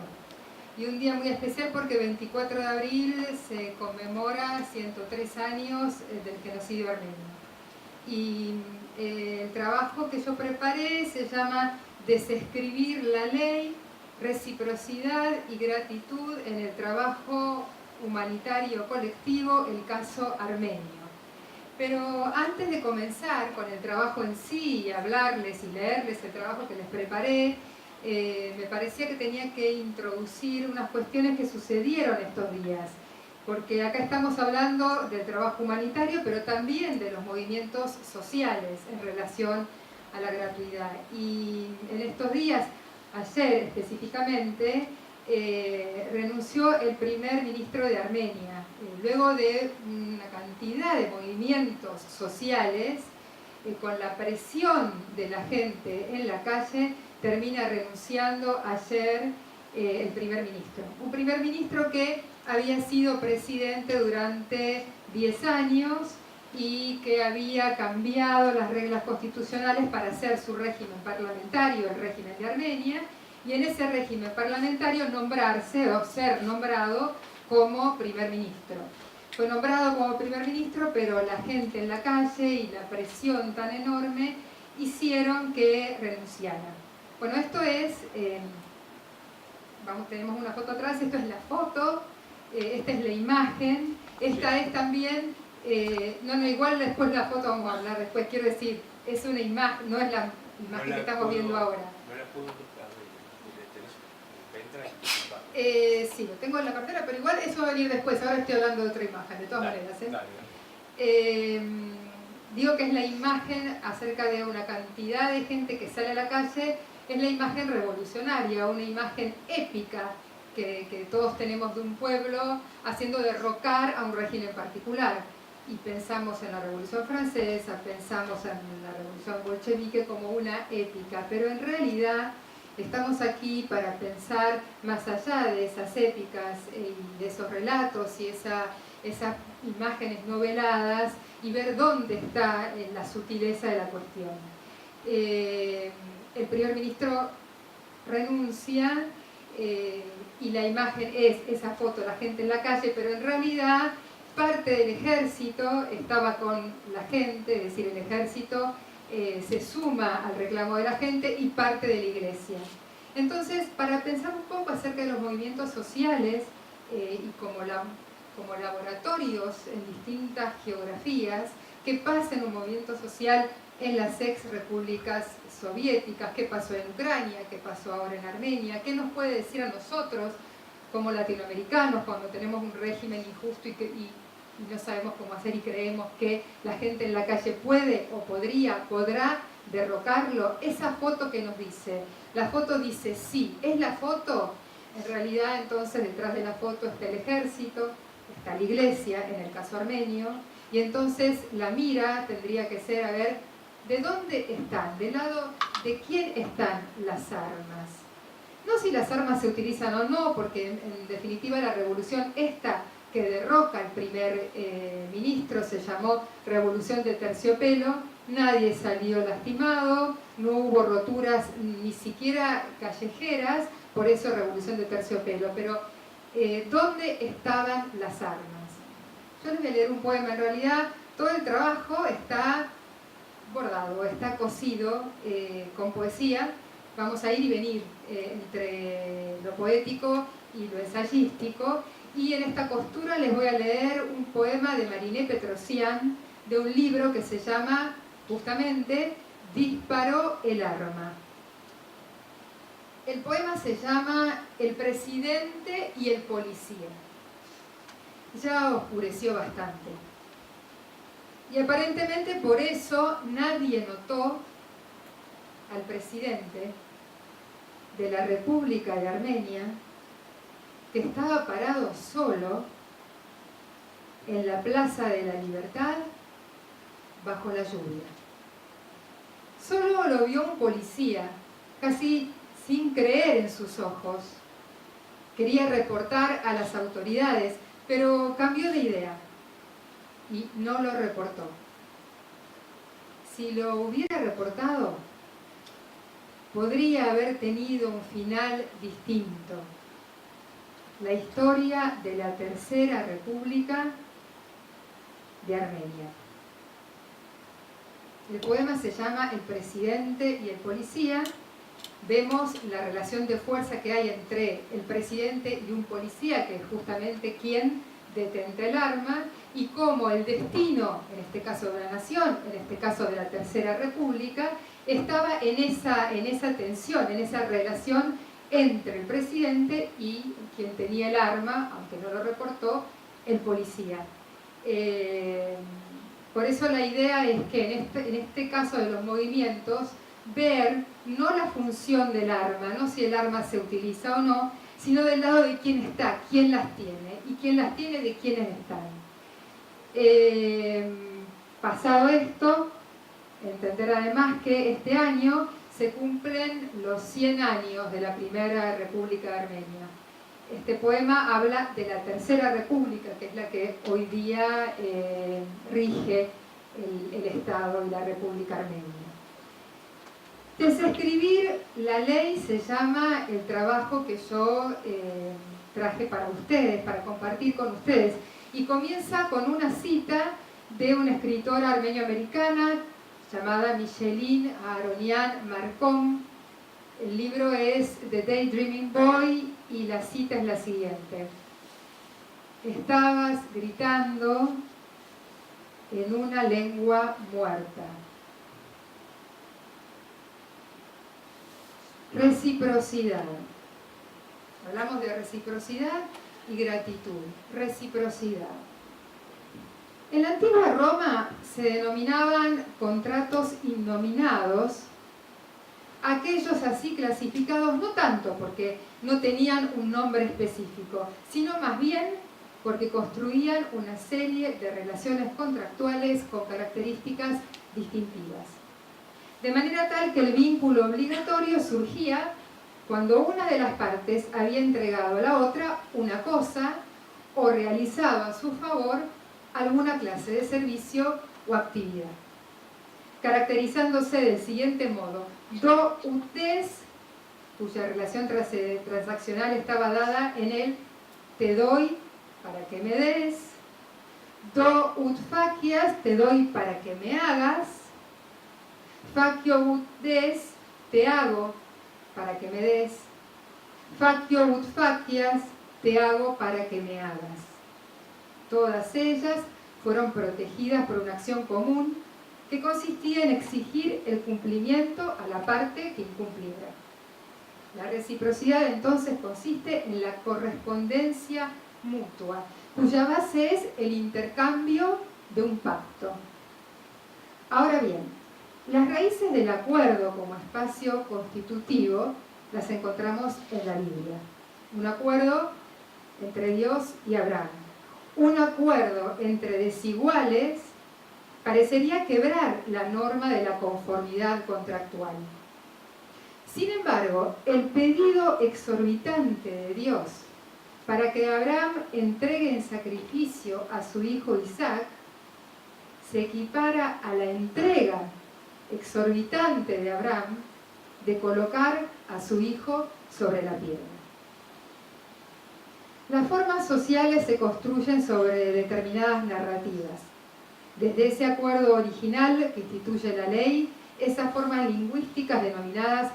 Y un día muy especial porque 24 de abril se conmemora 103 años del genocidio armenio. Y el trabajo que yo preparé se llama Desescribir la ley, reciprocidad y gratitud en el trabajo humanitario colectivo, el caso armenio. Pero antes de comenzar con el trabajo en sí y hablarles y leerles el trabajo que les preparé, me parecía que tenía que introducir unas cuestiones que sucedieron estos días, porque acá estamos hablando del trabajo humanitario, pero también de los movimientos sociales en relación a la gratuidad. Y en estos días, ayer específicamente, renunció el primer ministro de Armenia, luego de una cantidad de movimientos sociales, con la presión de la gente en la calle, termina renunciando ayer el primer ministro. Un primer ministro que había sido presidente durante 10 años y que había cambiado las reglas constitucionales para hacer su régimen parlamentario, el régimen de Armenia, y en ese régimen parlamentario nombrarse o ser nombrado como primer ministro. Fue nombrado como primer ministro, pero la gente en la calle y la presión tan enorme hicieron que renunciara. Bueno, esto es, tenemos una foto atrás, esto es la foto, esta es la imagen, esta es también, igual después la foto vamos a hablar después, quiero decir, es una imagen, no es la imagen que estamos viendo ahora. No la puedo buscar. Sí, lo tengo en la cartera, pero igual eso va a venir después. Ahora estoy hablando de otra imagen, de todas maneras. Digo que es la imagen acerca de una cantidad de gente que sale a la calle, es la imagen revolucionaria, una imagen épica que todos tenemos de un pueblo haciendo derrocar a un régimen particular. Y pensamos en la Revolución Francesa, pensamos en la Revolución Bolchevique como una épica, pero en realidad estamos aquí para pensar más allá de esas épicas y de esos relatos y esas imágenes noveladas y ver dónde está la sutileza de la cuestión. El primer ministro renuncia y la imagen es esa foto, la gente en la calle, pero en realidad parte del ejército estaba con la gente, es decir, el ejército se suma al reclamo de la gente y parte de la iglesia. Entonces, para pensar un poco acerca de los movimientos sociales y como laboratorios en distintas geografías, qué pasa en un movimiento social en las ex-repúblicas soviéticas, qué pasó en Ucrania, qué pasó ahora en Armenia, qué nos puede decir a nosotros como latinoamericanos cuando tenemos un régimen injusto y no sabemos cómo hacer y creemos que la gente en la calle puede o podrá derrocarlo. Esa foto que nos dice, la foto dice sí, es la foto. En realidad entonces detrás de la foto está el ejército, está la iglesia en el caso armenio, y entonces la mira tendría que ser a ver de dónde están, del lado de quién están las armas. No si las armas se utilizan o no, porque en definitiva la revolución esta que derroca al primer ministro se llamó Revolución de Terciopelo, nadie salió lastimado, no hubo roturas ni siquiera callejeras, por eso Revolución de Terciopelo, pero ¿dónde estaban las armas? Yo les voy a leer un poema, en realidad todo el trabajo está bordado, está cosido con poesía, vamos a ir y venir entre lo poético y lo ensayístico, y en esta costura les voy a leer un poema de Mariné Petrosian, de un libro que se llama, justamente, Disparó el arma. El poema se llama El presidente y el policía. Ya oscureció bastante. Y aparentemente por eso nadie notó al presidente de la República de Armenia, que estaba parado solo en la Plaza de la Libertad bajo la lluvia. Solo lo vio un policía, casi sin creer en sus ojos. Quería reportar a las autoridades, pero cambió de idea y no lo reportó. Si lo hubiera reportado, podría haber tenido un final distinto. La historia de la Tercera República de Armenia. El poema se llama El presidente y el policía. Vemos la relación de fuerza que hay entre el presidente y un policía, que es justamente quien detenta el arma, y cómo el destino, en este caso de la nación, en este caso de la Tercera República, estaba en esa tensión, en esa relación entre el presidente y quien tenía el arma, aunque no lo reportó, el policía. Por eso la idea es que en este caso de los movimientos, ver no la función del arma, no si el arma se utiliza o no, sino del lado de quién está, quién las tiene, y quién las tiene de quiénes están. Pasado esto, entender además que este año se cumplen los 100 años de la Primera República de Armenia. Este poema habla de la Tercera República, que es la que hoy día rige el Estado y la República Armenia. Desescribir la ley se llama el trabajo que yo traje para ustedes, para compartir con ustedes. Y comienza con una cita de una escritora armenio-americana llamada Micheline Aaronian Marcon. El libro es The Daydreaming Boy y la cita es la siguiente. Estabas gritando en una lengua muerta. Reciprocidad. Hablamos de reciprocidad y gratitud. Reciprocidad. En la antigua Roma se denominaban contratos innominados aquellos así clasificados no tanto porque no tenían un nombre específico, sino más bien porque construían una serie de relaciones contractuales con características distintivas. De manera tal que el vínculo obligatorio surgía cuando una de las partes había entregado a la otra una cosa o realizaba a su favor alguna clase de servicio o actividad, caracterizándose del siguiente modo: do ut des, cuya relación transaccional estaba dada en el te doy para que me des; do ut facias, te doy para que me hagas; facio ut des, te hago para que me des; facio ut facias, te hago para que me hagas. Todas ellas fueron protegidas por una acción común que consistía en exigir el cumplimiento a la parte que incumpliera. La reciprocidad entonces consiste en la correspondencia mutua, cuya base es el intercambio de un pacto. Ahora bien, las raíces del acuerdo como espacio constitutivo las encontramos en la Biblia. Un acuerdo entre Dios y Abraham. Un acuerdo entre desiguales parecería quebrar la norma de la conformidad contractual. Sin embargo, el pedido exorbitante de Dios para que Abraham entregue en sacrificio a su hijo Isaac se equipara a la entrega exorbitante de Abraham de colocar a su hijo sobre la piedra. Las formas sociales se construyen sobre determinadas narrativas. Desde ese acuerdo original que instituye la ley, esas formas lingüísticas denominadas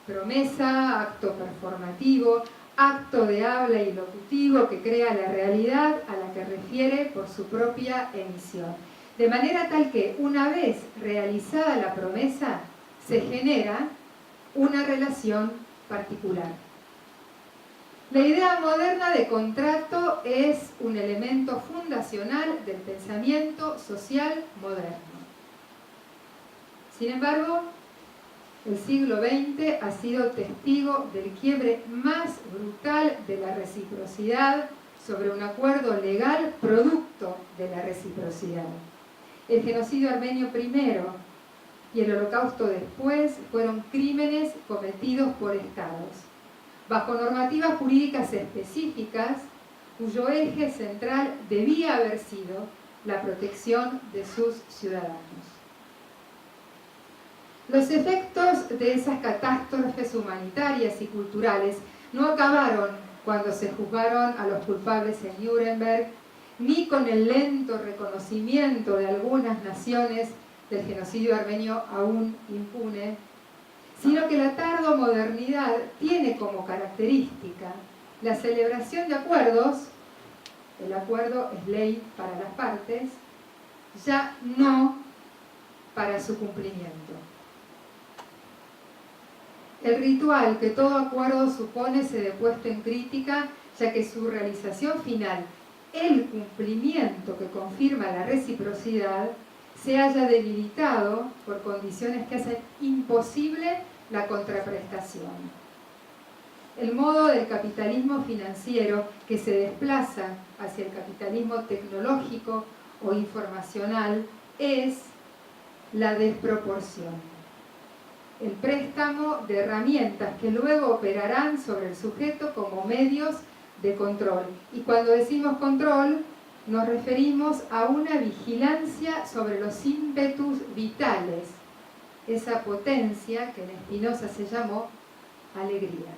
promesa, acto performativo, acto de habla y locutivo que crea la realidad a la que refiere por su propia emisión. De manera tal que una vez realizada la promesa, se genera una relación particular. La idea moderna de contrato es un elemento fundacional del pensamiento social moderno. Sin embargo, El siglo XX ha sido testigo del quiebre más brutal de la reciprocidad sobre un acuerdo legal producto de la reciprocidad. El genocidio armenio primero y el holocausto después fueron crímenes cometidos por estados, bajo normativas jurídicas específicas, cuyo eje central debía haber sido la protección de sus ciudadanos. Los efectos de esas catástrofes humanitarias y culturales no acabaron cuando se juzgaron a los culpables en Nuremberg, ni con el lento reconocimiento de algunas naciones del genocidio armenio aún impune, sino que la tardomodernidad tiene como característica la celebración de acuerdos, el acuerdo es ley para las partes, ya no para su cumplimiento. El ritual que todo acuerdo supone se ve puesto en crítica, ya que su realización final, el cumplimiento que confirma la reciprocidad, se haya debilitado por condiciones que hacen imposible la contraprestación. El modo del capitalismo financiero que se desplaza hacia el capitalismo tecnológico o informacional es la desproporción. El préstamo de herramientas que luego operarán sobre el sujeto como medios de control. Y cuando decimos control, nos referimos a una vigilancia sobre los ímpetus vitales, esa potencia que en Spinoza se llamó alegría.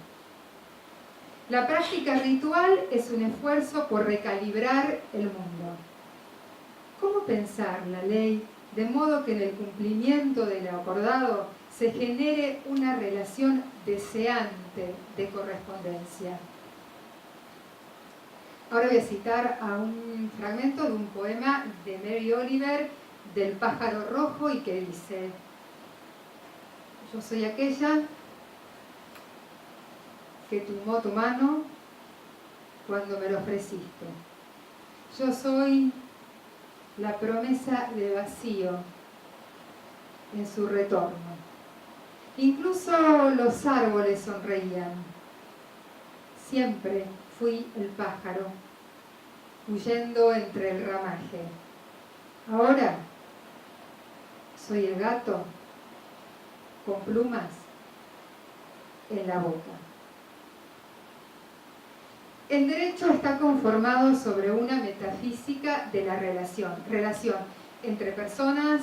La práctica ritual es un esfuerzo por recalibrar el mundo. ¿Cómo pensar la ley de modo que en el cumplimiento de lo acordado se genere una relación deseante de correspondencia? Ahora voy a citar a un fragmento de un poema de Mary Oliver, del pájaro rojo, y que dice: yo soy aquella que tomó tu mano cuando me lo ofreciste. Yo soy la promesa de vacío en su retorno. Incluso los árboles sonreían. Siempre fui el pájaro, huyendo entre el ramaje. Ahora soy el gato con plumas en la boca. El derecho está conformado sobre una metafísica de la relación entre personas,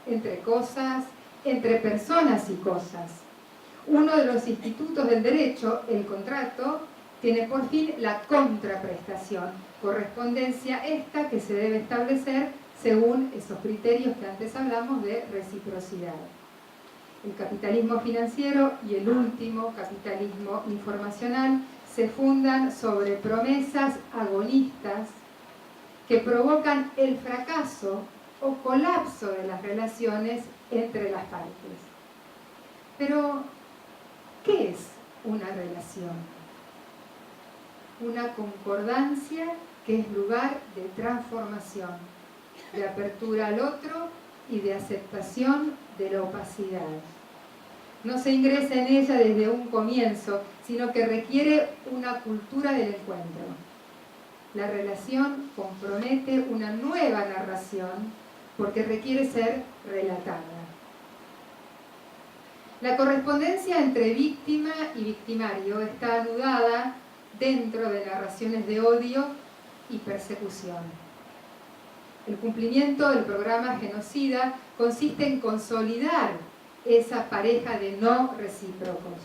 entre cosas, entre personas y cosas. Uno de los institutos del derecho, el contrato, tiene por fin la contraprestación, correspondencia esta que se debe establecer según esos criterios que antes hablamos de reciprocidad. El capitalismo financiero y el último capitalismo informacional se fundan sobre promesas agonistas que provocan el fracaso o colapso de las relaciones entre las partes. Pero, ¿qué es una relación? Una concordancia que es lugar de transformación, de apertura al otro y de aceptación de la opacidad. No se ingresa en ella desde un comienzo, sino que requiere una cultura del encuentro. La relación compromete una nueva narración porque requiere ser relatada. La correspondencia entre víctima y victimario está anudada dentro de narraciones de odio y persecución. El cumplimiento del programa genocida consiste en consolidar esa pareja de no recíprocos.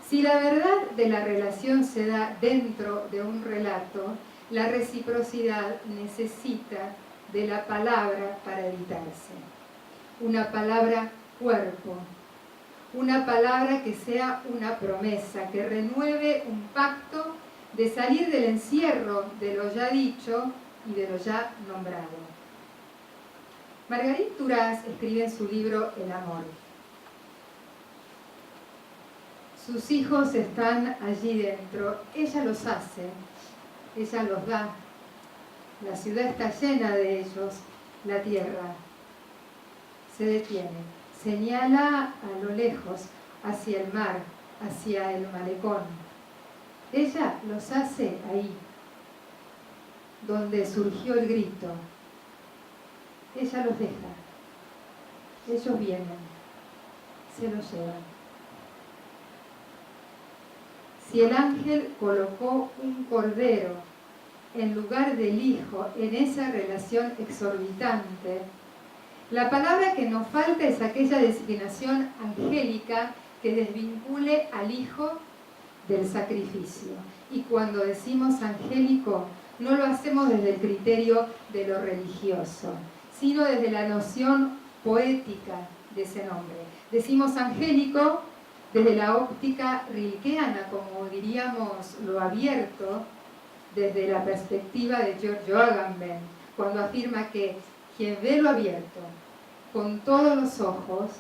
Si la verdad de la relación se da dentro de un relato, la reciprocidad necesita de la palabra para editarse. Una palabra cuerpo, una palabra que sea una promesa, que renueve un pacto de salir del encierro de lo ya dicho y de lo ya nombrado. Marguerite Duras escribe en su libro El amor: sus hijos están allí dentro, ella los hace, ella los da, la ciudad está llena de ellos, la tierra se detiene, señala a lo lejos, hacia el mar, hacia el malecón. Ella los hace ahí, donde surgió el grito. Ella los deja. Ellos vienen, se los llevan. Si el ángel colocó un cordero en lugar del hijo en esa relación exorbitante, la palabra que nos falta es aquella designación angélica que desvincule al hijo del sacrificio. Y cuando decimos angélico, no lo hacemos desde el criterio de lo religioso, sino desde la noción poética de ese nombre. Decimos angélico desde la óptica rilkeana, como diríamos lo abierto, desde la perspectiva de Giorgio Agamben, cuando afirma que quien ve lo abierto con todos los ojos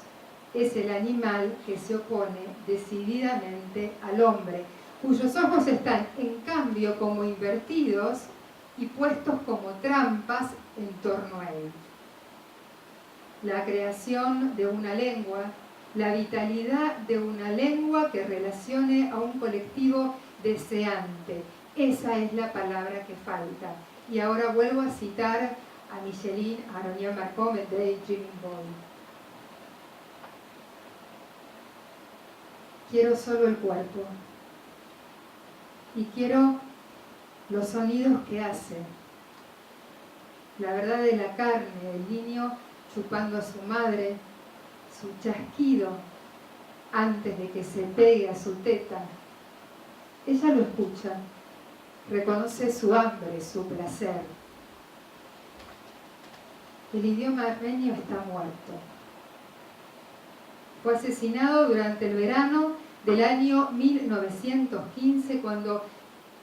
es el animal que se opone decididamente al hombre, cuyos ojos están en cambio como invertidos y puestos como trampas en torno a él. La creación de una lengua, la vitalidad de una lengua que relacione a un colectivo deseante. Esa es la palabra que falta. Y ahora vuelvo a citar a Micheline Aronian-Marcom en Daydreaming Boy. Quiero solo el cuerpo. Y quiero los sonidos que hace. La verdad de la carne, del niño chupando a su madre, su chasquido antes de que se pegue a su teta. Ella lo escucha, reconoce su hambre, su placer. El idioma armenio está muerto. Fue asesinado durante el verano del año 1915, cuando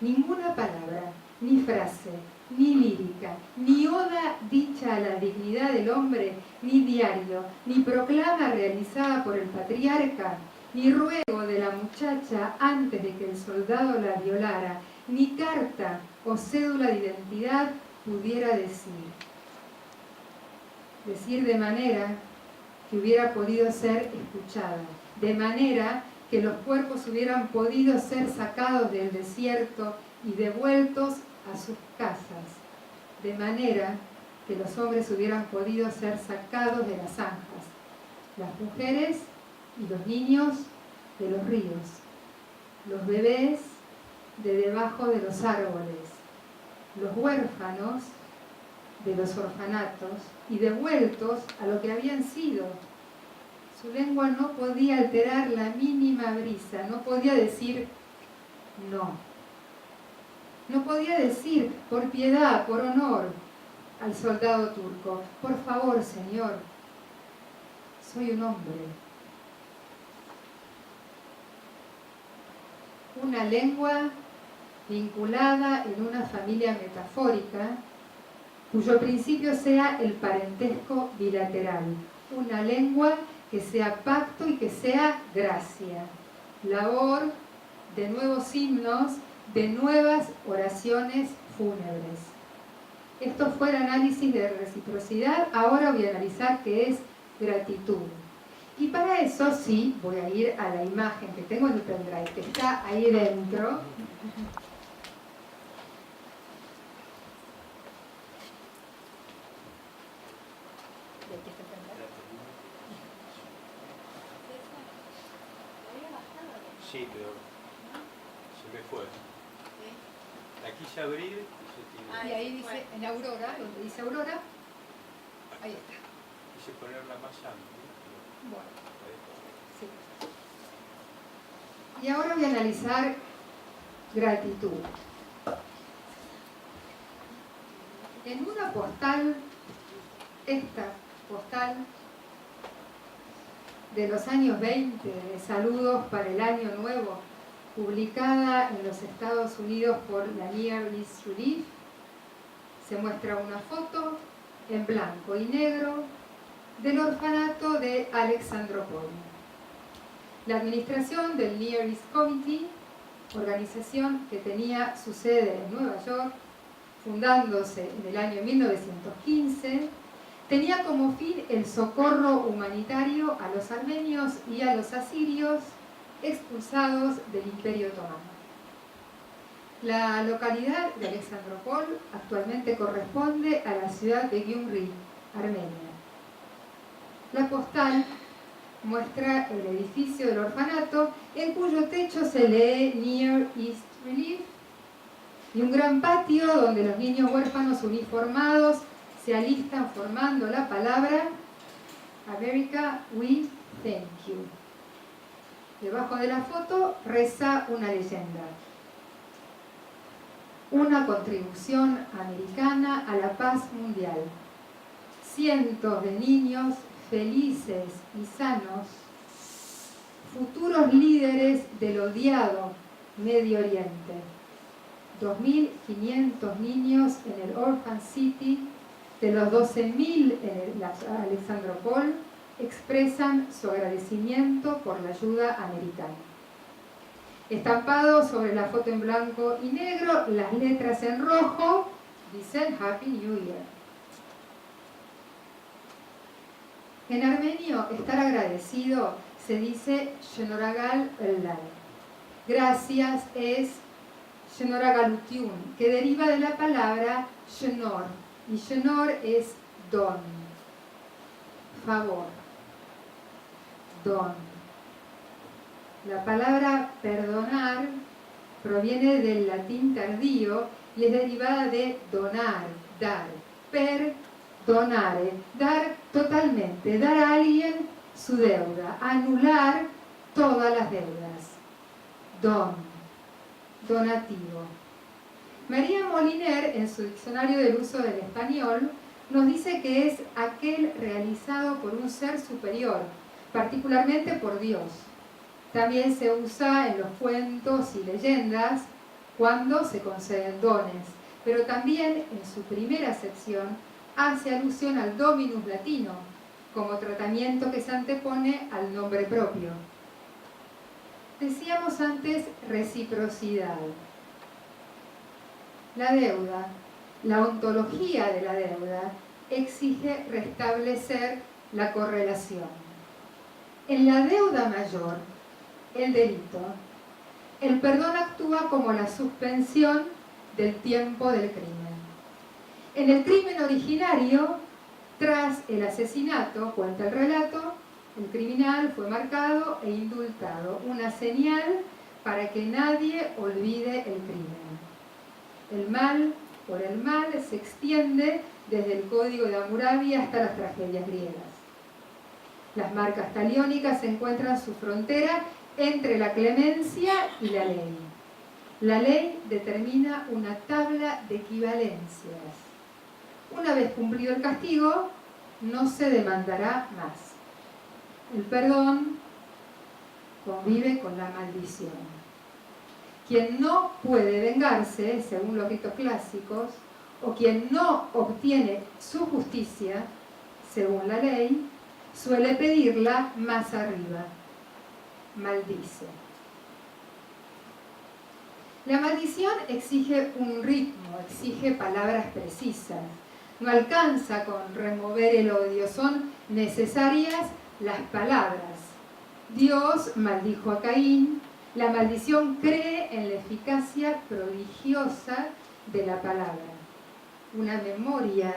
ninguna palabra, ni frase, ni lírica, ni oda dicha a la dignidad del hombre, ni diario, ni proclama realizada por el patriarca, ni ruego de la muchacha antes de que el soldado la violara, ni carta o cédula de identidad pudiera decir. Decir de manera que hubiera podido ser escuchada, de manera que los cuerpos hubieran podido ser sacados del desierto y devueltos a sus casas, de manera que los hombres hubieran podido ser sacados de las zanjas, las mujeres y los niños de los ríos, los bebés de debajo de los árboles, los huérfanos de los orfanatos y devueltos a lo que habían sido. Su lengua no podía alterar la mínima brisa, no podía decir no. No podía decir, por piedad, por honor, al soldado turco, por favor, señor, soy un hombre. Una lengua vinculada en una familia metafórica, cuyo principio sea el parentesco bilateral. Una lengua que sea pacto y que sea gracia. Labor de nuevos himnos, de nuevas oraciones fúnebres. Esto fue el análisis de reciprocidad. Ahora voy a analizar qué es gratitud. Y para eso sí, voy a ir a la imagen que tengo en el pendrive, que está ahí dentro. Sí, pero se me fue. La quise abrir Y ahí dice, en Aurora, donde dice Aurora, ahí está. quise ponerla más amplia. Bueno, sí. Y ahora voy a analizar gratitud. En una postal, esta postal de los años 20, de saludos para el año nuevo, publicada en los Estados Unidos por la Near East Relief, se muestra una foto en blanco y negro del orfanato de Alexandropol. La administración del Near East Committee, organización que tenía su sede en Nueva York, fundándose en el año 1915, tenía como fin el socorro humanitario a los armenios y a los asirios expulsados del Imperio Otomano. La localidad de Alexandropol actualmente corresponde a la ciudad de Gyumri, Armenia. La postal muestra el edificio del orfanato, en cuyo techo se lee Near East Relief, y un gran patio donde los niños huérfanos uniformados se alistan formando la palabra America, we thank you. Debajo de la foto reza una leyenda: una contribución americana a la paz mundial. Cientos de niños felices y sanos, futuros líderes del odiado Medio Oriente. 2.500 niños en el Orphan City, de los 12.000 en Alexandropol, expresan su agradecimiento por la ayuda americana. Estampado sobre la foto en blanco y negro, las letras en rojo dicen Happy New Year. En armenio, estar agradecido se dice Shenoragal Elday. Gracias es Shenoragalutiun, que deriva de la palabra Shenor, y Shenor es don, favor, don. La palabra perdonar proviene del latín tardío y es derivada de donar, dar, perdonare, dar totalmente, dar a alguien su deuda, anular todas las deudas, don, donativo. María Moliner, en su diccionario del uso del español, nos dice que es aquel realizado por un ser superior, particularmente por Dios. También se usa en los cuentos y leyendas cuando se conceden dones, pero también en su primera acepción hace alusión al dominus latino, como tratamiento que se antepone al nombre propio. Decíamos antes reciprocidad. La deuda, la ontología de la deuda, exige restablecer la correlación. En la deuda mayor, el delito, el perdón actúa como la suspensión del tiempo del crimen. En el crimen originario, tras el asesinato, cuenta el relato, el criminal fue marcado e indultado, una señal para que nadie olvide el crimen. El mal por el mal se extiende desde el Código de Hammurabi hasta las tragedias griegas. Las marcas taliónicas encuentran su frontera entre la clemencia y la ley. La ley determina una tabla de equivalencias. Una vez cumplido el castigo, no se demandará más. El perdón convive con la maldición. Quien no puede vengarse, según los ritos clásicos, o quien no obtiene su justicia, según la ley, suele pedirla más arriba. Maldice. La maldición exige un ritmo, exige palabras precisas. No alcanza con remover el odio, son necesarias las palabras. Dios maldijo a Caín. La maldición cree en la eficacia prodigiosa de la palabra, una memoria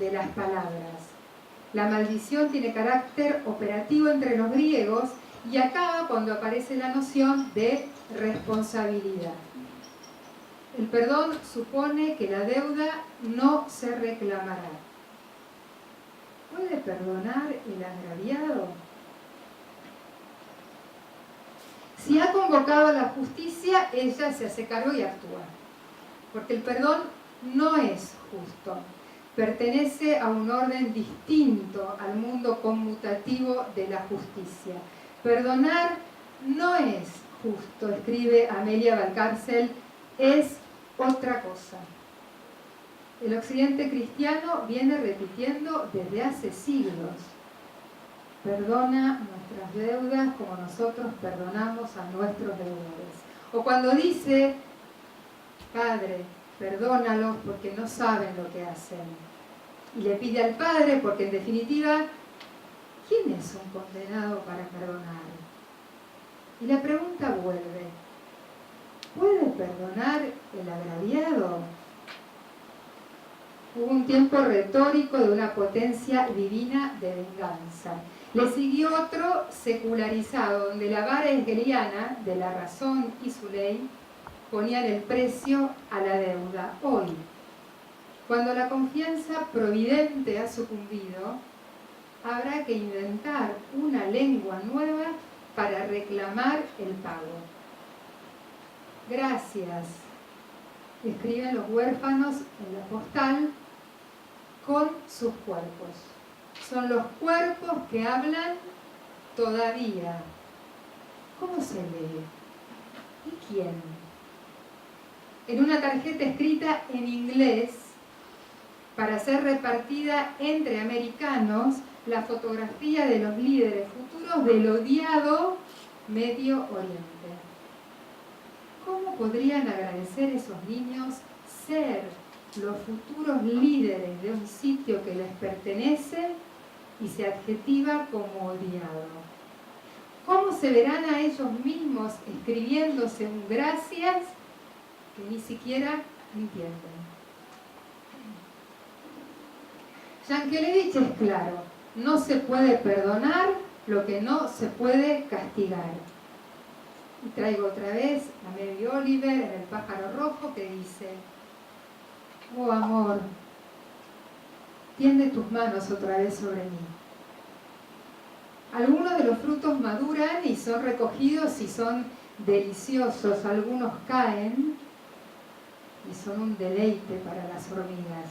de las palabras. La maldición tiene carácter operativo entre los griegos y acaba cuando aparece la noción de responsabilidad. El perdón supone que la deuda no se reclamará. ¿Puede perdonar el agraviado? Si ha convocado a la justicia, ella se hace cargo y actúa. Porque el perdón no es justo. Pertenece a un orden distinto al mundo conmutativo de la justicia. Perdonar no es justo, escribe Amelia Valcárcel, es otra cosa. El occidente cristiano viene repitiendo desde hace siglos: perdona nuestras deudas como nosotros perdonamos a nuestros deudores. O cuando dice: Padre, perdónalos porque no saben lo que hacen. y le pide al Padre, porque en definitiva, ¿quién es un condenado para perdonar? Y la pregunta vuelve, ¿puede perdonar el agraviado? Hubo un tiempo retórico de una potencia divina de venganza. Le siguió otro secularizado, donde la vara hegeliana de la razón y su ley ponían el precio a la deuda. Hoy, cuando la confianza providente ha sucumbido, habrá que inventar una lengua nueva para reclamar el pago. Gracias, escriben los huérfanos en la postal con sus cuerpos. Son los cuerpos que hablan todavía. ¿Cómo se lee? ¿Y quién? En una tarjeta escrita en inglés para ser repartida entre americanos, la fotografía de los líderes futuros del odiado Medio Oriente. ¿Cómo podrían agradecer esos niños ser los futuros líderes de un sitio que les pertenece y se adjetiva como odiado? ¿Cómo se verán a ellos mismos escribiéndose un gracias que ni siquiera entienden? Yankelevich es claro, no se puede perdonar lo que no se puede castigar. Y traigo otra vez a Mary Oliver en El pájaro rojo que dice, oh amor, tiende tus manos otra vez sobre mí. Algunos de los frutos maduran y son recogidos y son deliciosos, algunos caen y son un deleite para las hormigas.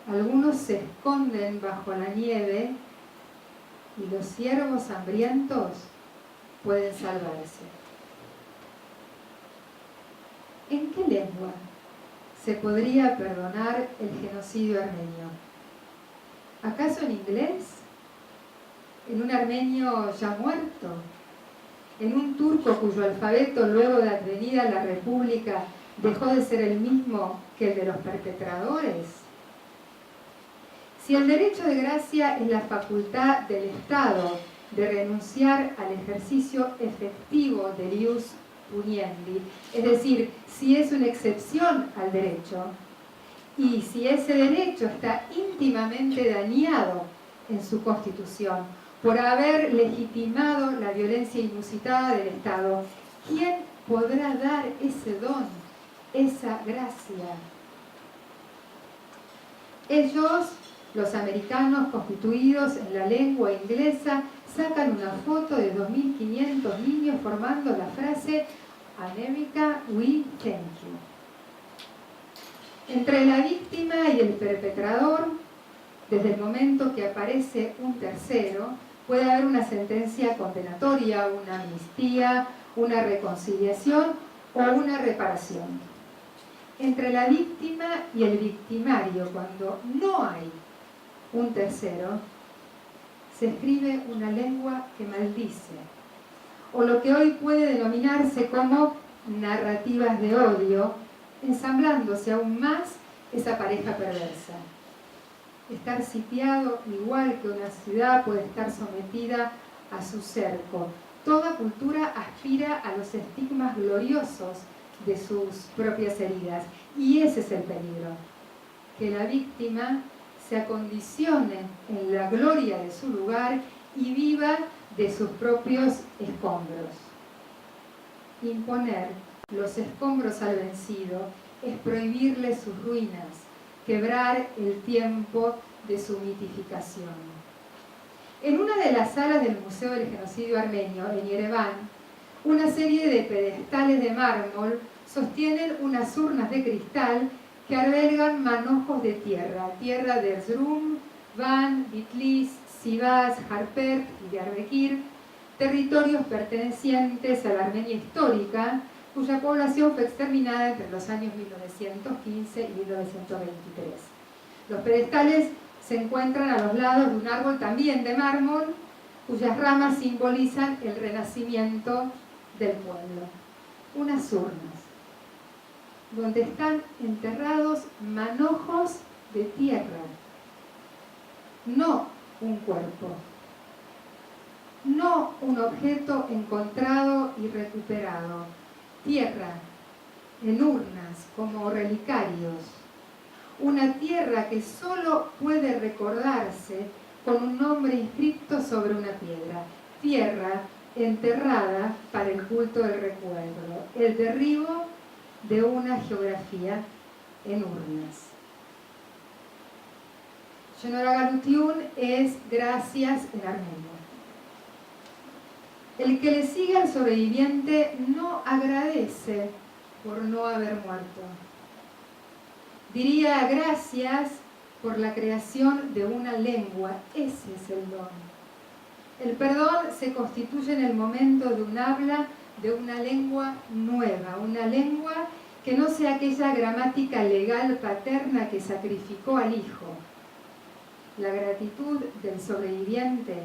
Algunos se esconden bajo la nieve y los ciervos hambrientos pueden salvarse. ¿En qué lengua se podría perdonar el genocidio armenio? ¿Acaso en inglés? ¿En un armenio ya muerto? ¿En un turco cuyo alfabeto luego de advenida la República dejó de ser el mismo que el de los perpetradores? Si el derecho de gracia es la facultad del Estado de renunciar al ejercicio efectivo del ius puniendi, es decir, si es una excepción al derecho, y si ese derecho está íntimamente dañado en su constitución por haber legitimado la violencia inusitada del Estado, ¿quién podrá dar ese don, esa gracia? Ellos, los americanos constituidos en la lengua inglesa, sacan una foto de 2.500 niños formando la frase America, we thank you. Entre la víctima y el perpetrador, desde el momento que aparece un tercero, puede haber una sentencia condenatoria, una amnistía, una reconciliación o una reparación. Entre la víctima y el victimario, cuando no hay un tercero, se escribe una lengua que maldice, o lo que hoy puede denominarse como narrativas de odio, ensamblándose aún más esa pareja perversa. Estar sitiado, igual que una ciudad, puede estar sometida a su cerco. Toda cultura aspira a los estigmas gloriosos de sus propias heridas, y ese es el peligro, que la víctima se acondicione en la gloria de su lugar y viva de sus propios escombros. Imponer los escombros al vencido es prohibirle sus ruinas, quebrar el tiempo de su mitificación. En una de las salas del Museo del Genocidio Armenio, en Yereván, una serie de pedestales de mármol sostienen unas urnas de cristal que albergan manojos de tierra de Erzurum, Van, Bitlis, Sivas, Harper y Diyarbakir, territorios pertenecientes a la Armenia histórica, cuya población fue exterminada entre los años 1915 y 1923. Los pedestales se encuentran a los lados de un árbol también de mármol, cuyas ramas simbolizan el renacimiento del pueblo. Unas urnas, donde están enterrados manojos de tierra, no un cuerpo, no un objeto encontrado y recuperado, tierra en urnas como relicarios, una tierra que solo puede recordarse con un nombre inscrito sobre una piedra, tierra enterrada para el culto del recuerdo, el derribo de una geografía en urnas. Shonora Galutiun es gracias en armenio. El que le sigue al sobreviviente no agradece por no haber muerto. Diría gracias por la creación de una lengua, ese es el don. El perdón se constituye en el momento de un habla de una lengua nueva, una lengua que no sea aquella gramática legal paterna que sacrificó al hijo. La gratitud del sobreviviente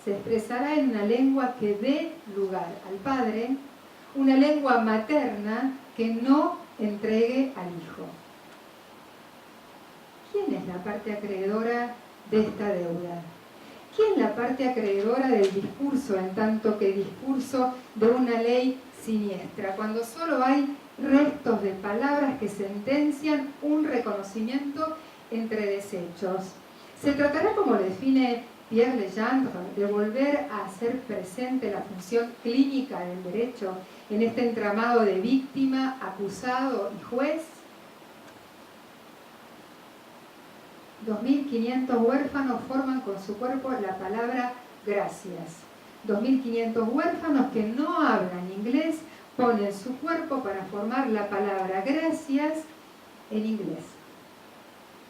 se expresará en una lengua que dé lugar al padre, una lengua materna que no entregue al hijo. ¿Quién es la parte acreedora de esta deuda? ¿Quién es la parte acreedora del discurso, en tanto que discurso de una ley siniestra, cuando solo hay restos de palabras que sentencian un reconocimiento entre desechos? Se tratará, como lo define Pierre Legendre, de volver a hacer presente la función clínica del derecho en este entramado de víctima, acusado y juez. 2.500 huérfanos forman con su cuerpo la palabra gracias. 2.500 huérfanos que no hablan inglés ponen su cuerpo para formar la palabra gracias en inglés.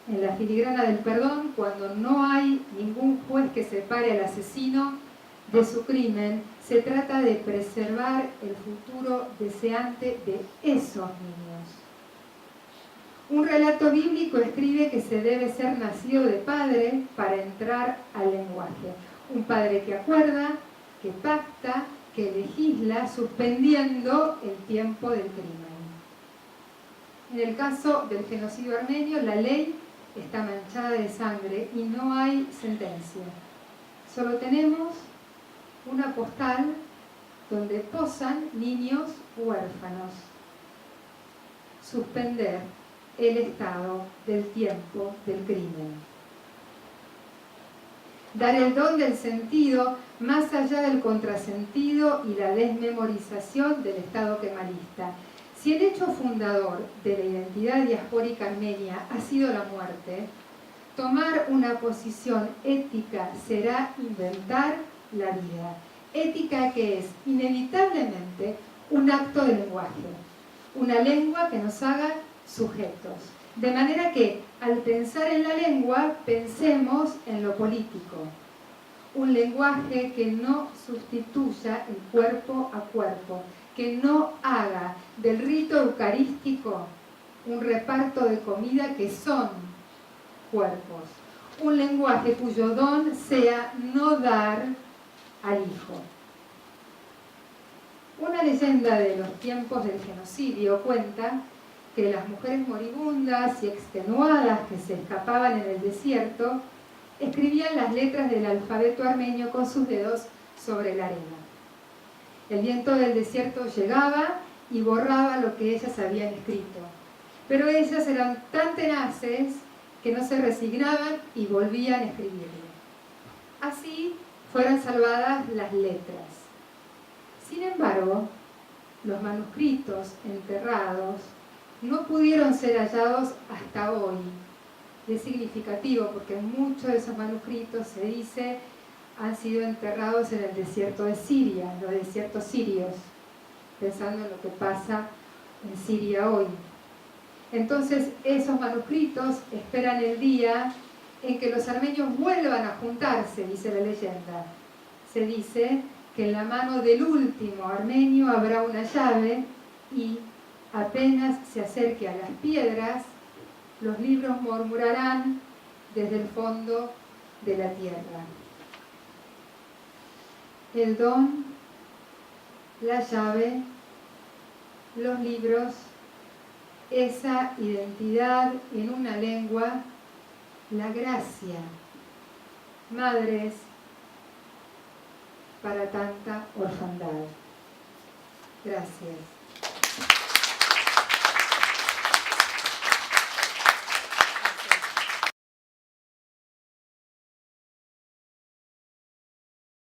En la filigrana del perdón, cuando no hay ningún juez que separe al asesino de su crimen, se trata de preservar el futuro deseante de esos niños. Un relato bíblico escribe que se debe ser nacido de padre para entrar al lenguaje. Un padre que acuerda, que pacta, que legisla, suspendiendo el tiempo del crimen. En el caso del genocidio armenio, la ley está manchada de sangre y no hay sentencia. Solo tenemos una postal donde posan niños huérfanos. Suspender el estado del tiempo del crimen. Dar el don del sentido más allá del contrasentido y la desmemorización del estado kemalista. Si el hecho fundador de la identidad diaspórica armenia ha sido la muerte, tomar una posición ética será inventar la vida. Ética que es inevitablemente un acto de lenguaje, una lengua que nos haga sujetos. De manera que al pensar en la lengua, pensemos en lo político. Un lenguaje que no sustituya el cuerpo a cuerpo, que no haga del rito eucarístico un reparto de comida que son cuerpos. Un lenguaje cuyo don sea no dar al hijo. Una leyenda de los tiempos del genocidio cuenta que las mujeres moribundas y extenuadas que se escapaban en el desierto escribían las letras del alfabeto armenio con sus dedos sobre la arena. El viento del desierto llegaba y borraba lo que ellas habían escrito, pero ellas eran tan tenaces que no se resignaban y volvían a escribirlo. Así fueron salvadas las letras. Sin embargo, los manuscritos enterrados no pudieron ser hallados hasta hoy. Es significativo porque muchos de esos manuscritos, se dice, han sido enterrados en el desierto de Siria, los desiertos sirios, pensando en lo que pasa en Siria hoy. Entonces, esos manuscritos esperan el día en que los armenios vuelvan a juntarse, dice la leyenda. Se dice que en la mano del último armenio habrá una llave y apenas se acerque a las piedras, los libros murmurarán desde el fondo de la tierra. El don, la llave, los libros, esa identidad en una lengua la gracia. Madres para tanta orfandad. Gracias.